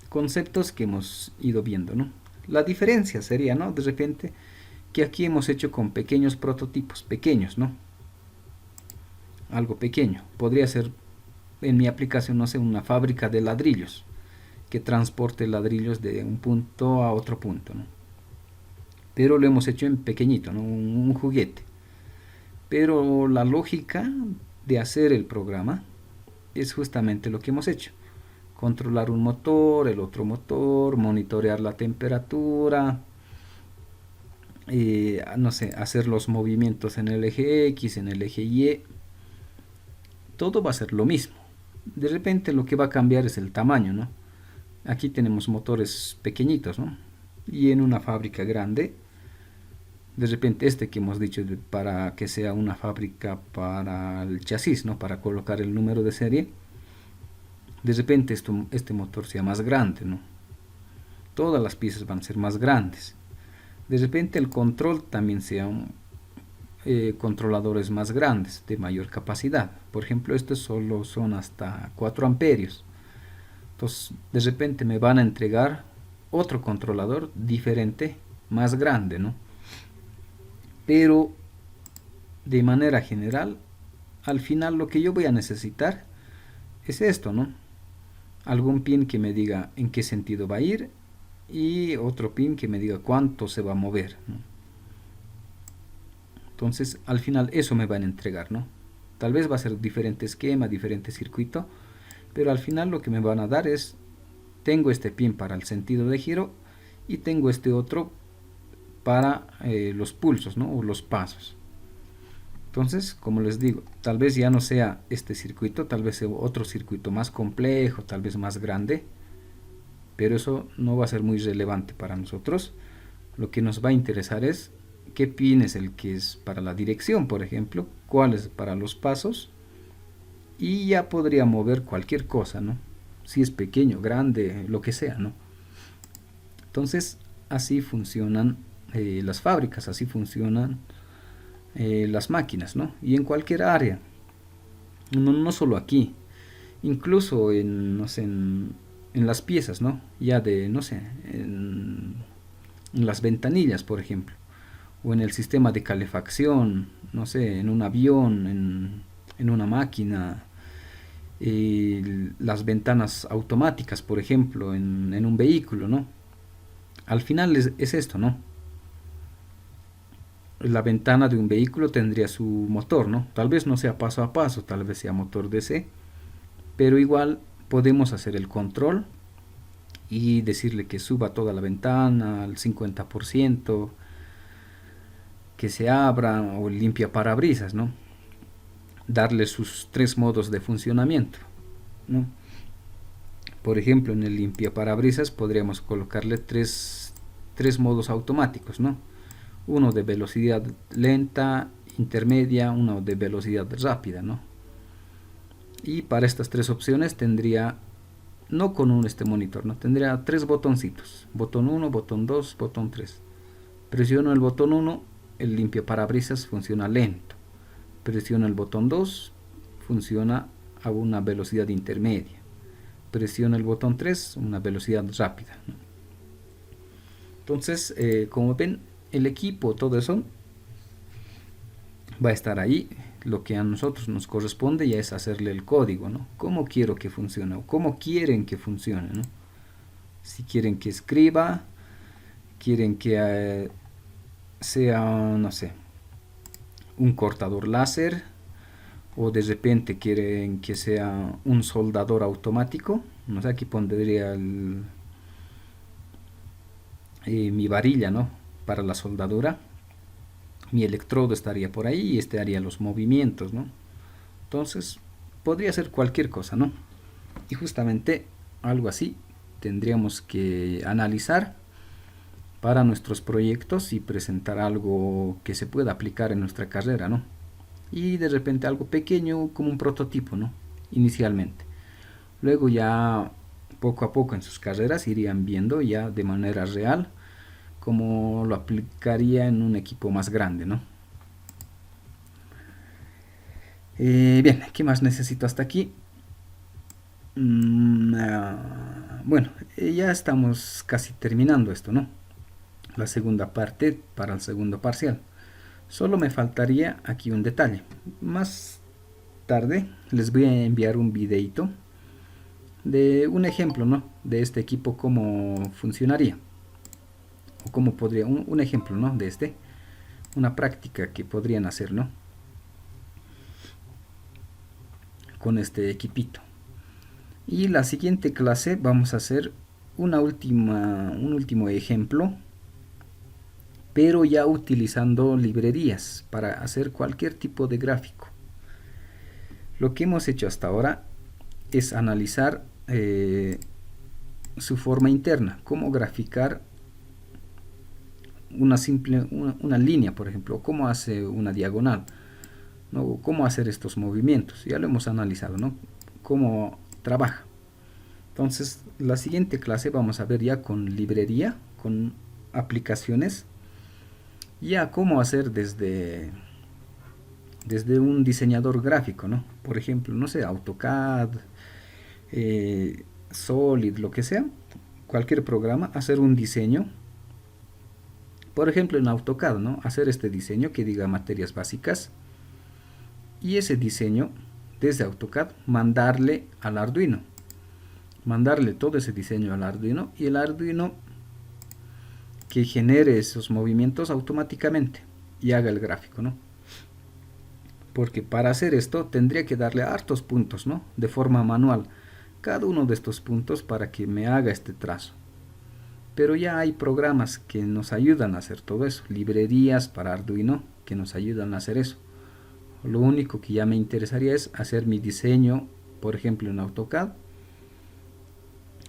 conceptos que hemos ido viendo, ¿no? La diferencia sería, ¿no? De repente que aquí hemos hecho con pequeños prototipos, pequeños, ¿no? Algo pequeño. Podría ser en mi aplicación, no sé, una fábrica de ladrillos que transporte ladrillos de un punto a otro punto, ¿no? Pero lo hemos hecho en pequeñito, ¿no? Un juguete. Pero la lógica de hacer el programa es justamente lo que hemos hecho. Controlar un motor, el otro motor, monitorear la temperatura, no sé, hacer los movimientos en el eje X, en el eje Y. Todo va a ser lo mismo. De repente lo que va a cambiar es el tamaño, ¿no? Aquí tenemos motores pequeñitos, ¿no? Y en una fábrica grande, de repente este que hemos dicho para que sea una fábrica para el chasis, ¿no? Para colocar el número de serie, de repente este motor sea más grande, ¿no? Todas las piezas van a ser más grandes. De repente el control también sea controladores más grandes, de mayor capacidad. Por ejemplo, estos solo son hasta 4 amperios. Entonces, de repente me van a entregar otro controlador diferente, más grande, ¿no? Pero de manera general, al final lo que yo voy a necesitar es esto, ¿no? Algún pin que me diga en qué sentido va a ir y otro pin que me diga cuánto se va a mover, ¿no? Entonces, al final eso me van a entregar, ¿no? Tal vez va a ser diferente esquema, diferente circuito, pero al final lo que me van a dar es, tengo este pin para el sentido de giro y tengo este otro para los pulsos, ¿no? O los pasos. Entonces, como les digo, tal vez ya no sea este circuito, tal vez sea otro circuito más complejo, tal vez más grande, pero eso no va a ser muy relevante para nosotros. Lo que nos va a interesar es qué pin es el que es para la dirección, por ejemplo, cuál es para los pasos, y ya podría mover cualquier cosa, ¿no? Si es pequeño, grande, lo que sea, ¿no? Entonces, así funcionan las fábricas, así funcionan las máquinas, ¿no? Y en cualquier área, no solo aquí, incluso en, no sé, en las piezas, ¿no? Ya de, no sé, en las ventanillas, por ejemplo, o en el sistema de calefacción, no sé, en un avión, en una máquina, las ventanas automáticas, por ejemplo, en un vehículo, ¿no? Al final es esto, ¿no? La ventana de un vehículo tendría su motor, ¿no? Tal vez no sea paso a paso, tal vez sea motor DC, pero igual podemos hacer el control y decirle que suba toda la ventana al 50%, que se abra, o limpia parabrisas, ¿no? Darle sus tres modos de funcionamiento, ¿no? Por ejemplo, en el limpia parabrisas podríamos colocarle tres modos automáticos, ¿no? Uno de velocidad lenta, intermedia, uno de velocidad rápida, ¿no? Y para estas tres opciones tendría, no con este monitor, ¿no? Tendría tres botoncitos: botón 1, botón 2, botón 3. Presiono el botón 1, el limpiaparabrisas funciona lento. Presiono el botón 2, funciona a una velocidad intermedia. Presiono el botón 3, una velocidad rápida, ¿no? Entonces, como ven, el equipo, todo eso va a estar ahí. Lo que a nosotros nos corresponde ya es hacerle el código, ¿no? Cómo quiero que funcione, o cómo quieren que funcione, ¿no? Si quieren que escriba, quieren que sea, no sé, un cortador láser, o de repente quieren que sea un soldador automático. No sé, aquí pondría mi varilla, ¿no? Para la soldadura. Mi electrodo estaría por ahí y este haría los movimientos, ¿no? Entonces, podría ser cualquier cosa, ¿no? Y justamente algo así tendríamos que analizar para nuestros proyectos y presentar algo que se pueda aplicar en nuestra carrera, ¿no? Y de repente algo pequeño como un prototipo, ¿no? Inicialmente. Luego ya poco a poco en sus carreras irían viendo ya de manera real cómo lo aplicaría en un equipo más grande, ¿no? Bien, ¿qué más necesito hasta aquí? Bueno, ya estamos casi terminando esto, ¿no? La segunda parte para el segundo parcial. Solo me faltaría aquí un detalle. Más tarde les voy a enviar un videito de un ejemplo, ¿no? De este equipo, cómo funcionaría, o cómo podría, un ejemplo, ¿no? De una práctica que podrían hacer, ¿no? Con este equipito. Y la siguiente clase vamos a hacer un último ejemplo, pero ya utilizando librerías para hacer cualquier tipo de gráfico. Lo que hemos hecho hasta ahora es analizar su forma interna, cómo graficar una línea, por ejemplo, cómo hace una diagonal, ¿no? Cómo hacer estos movimientos, ya lo hemos analizado, ¿no? Cómo trabaja. Entonces, la siguiente clase vamos a ver ya con librería, con aplicaciones, ya cómo hacer desde un diseñador gráfico, ¿no? Por ejemplo, no sé, AutoCAD, Solid, lo que sea, cualquier programa, hacer un diseño. Por ejemplo, en AutoCAD, ¿no? Hacer este diseño que diga materias básicas, y ese diseño desde AutoCAD mandarle al Arduino, mandarle todo ese diseño al Arduino, y el Arduino que genere esos movimientos automáticamente y haga el gráfico, ¿no? Porque para hacer esto tendría que darle hartos puntos, ¿no? De forma manual, cada uno de estos puntos para que me haga este trazo. Pero ya hay programas que nos ayudan a hacer todo eso, librerías para Arduino que nos ayudan a hacer eso. Lo único que ya me interesaría es hacer mi diseño, por ejemplo en AutoCAD,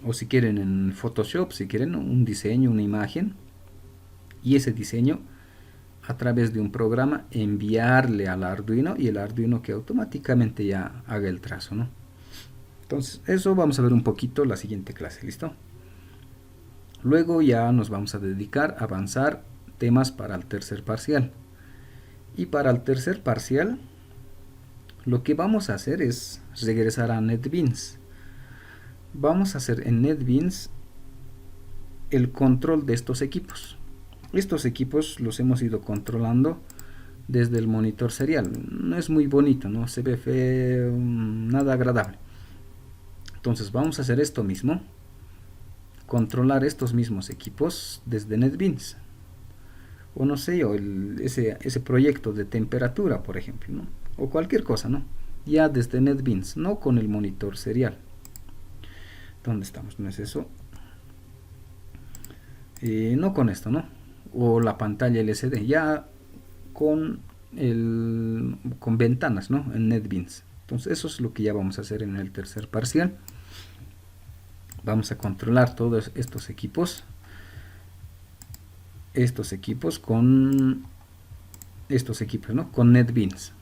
o si quieren en Photoshop, si quieren un diseño, una imagen, y ese diseño a través de un programa enviarle al Arduino y el Arduino que automáticamente ya haga el trazo, ¿no? Entonces eso vamos a ver un poquito la siguiente clase, ¿listo? Luego ya nos vamos a dedicar a avanzar temas para el tercer parcial. Y para el tercer parcial lo que vamos a hacer es regresar a NetBeans. Vamos a hacer en NetBeans el control de estos equipos. Estos equipos los hemos ido controlando desde el monitor serial. No es muy bonito, no se ve feo, nada agradable. Entonces vamos a hacer esto mismo, controlar estos mismos equipos desde NetBeans. O no sé, o ese proyecto de temperatura, por ejemplo, ¿no? O cualquier cosa, ¿no? Ya desde NetBeans, no con el monitor serial. ¿Dónde estamos? No es eso. No con esto, ¿no? O la pantalla LCD, ya con ventanas, ¿no? En NetBeans. Entonces eso es lo que ya vamos a hacer en el tercer parcial. Vamos a controlar todos estos equipos con estos equipos, ¿no? Con NetBeans.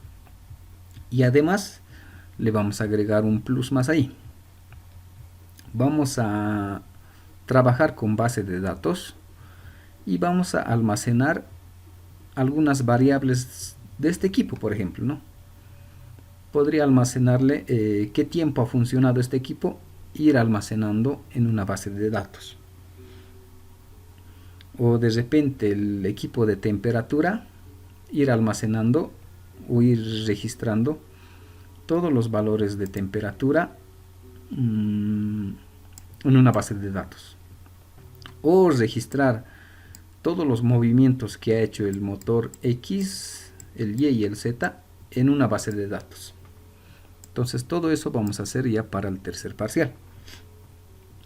Y además le vamos a agregar un plus más ahí. Vamos a trabajar con base de datos y vamos a almacenar algunas variables de este equipo, por ejemplo, ¿no? Podría almacenarle qué tiempo ha funcionado este equipo, ir almacenando en una base de datos. O de repente el equipo de temperatura, ir almacenando o ir registrando todos los valores de temperatura en una base de datos. O registrar todos los movimientos que ha hecho el motor X, el Y y el Z en una base de datos. Entonces todo eso vamos a hacer ya para el tercer parcial.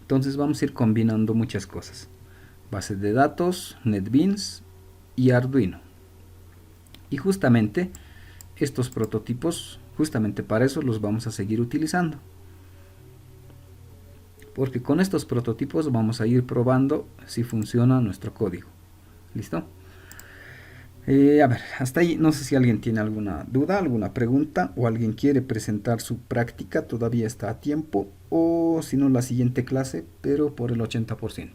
Entonces vamos a ir combinando muchas cosas. Base de datos, NetBeans y Arduino. Y justamente estos prototipos, justamente para eso los vamos a seguir utilizando. Porque con estos prototipos vamos a ir probando si funciona nuestro código. ¿Listo? A ver, hasta ahí. No sé si alguien tiene alguna duda, alguna pregunta, o alguien quiere presentar su práctica, todavía está a tiempo, o si no la siguiente clase, pero por el 80%.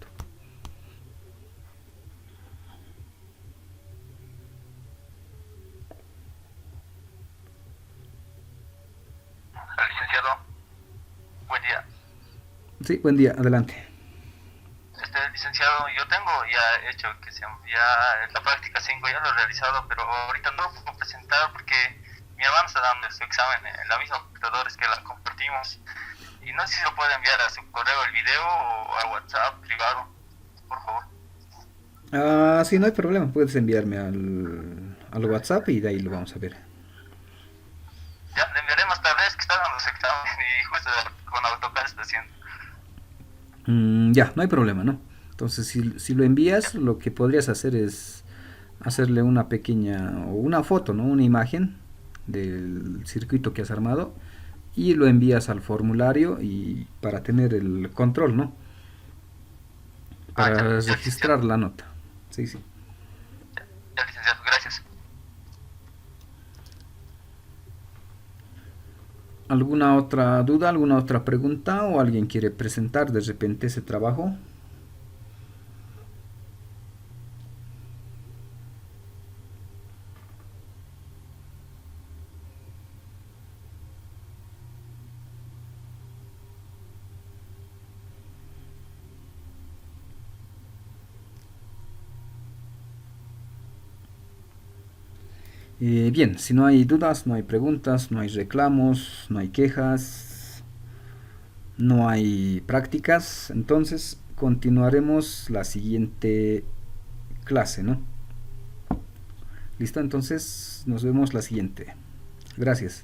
Licenciado, buen día. Sí, buen día, adelante. Licenciado, yo tengo ya hecho ya la práctica 5 ya lo he realizado, pero ahorita no lo puedo presentar porque mi hermano está dando su examen en la misma computadora que la compartimos. Y no sé si lo puede enviar a su correo el video o a WhatsApp privado, por favor. Sí, no hay problema, puedes enviarme al WhatsApp y de ahí lo vamos a ver. Ya, le enviaré más tarde, es que está dando su examen y justo con AutoCAD está haciendo. Ya, no hay problema, ¿no? Entonces, si lo envías, lo que podrías hacer es hacerle una pequeña, o una foto, ¿no? Una imagen del circuito que has armado y lo envías al formulario y para tener el control, ¿no? Para registrar la nota. Sí, sí. Ya, licenciado, gracias. ¿Alguna otra duda, alguna otra pregunta o alguien quiere presentar de repente ese trabajo? Bien, si no hay dudas, no hay preguntas, no hay reclamos, no hay quejas, no hay prácticas, entonces continuaremos la siguiente clase, ¿no? ¿Listo? Entonces nos vemos la siguiente. Gracias.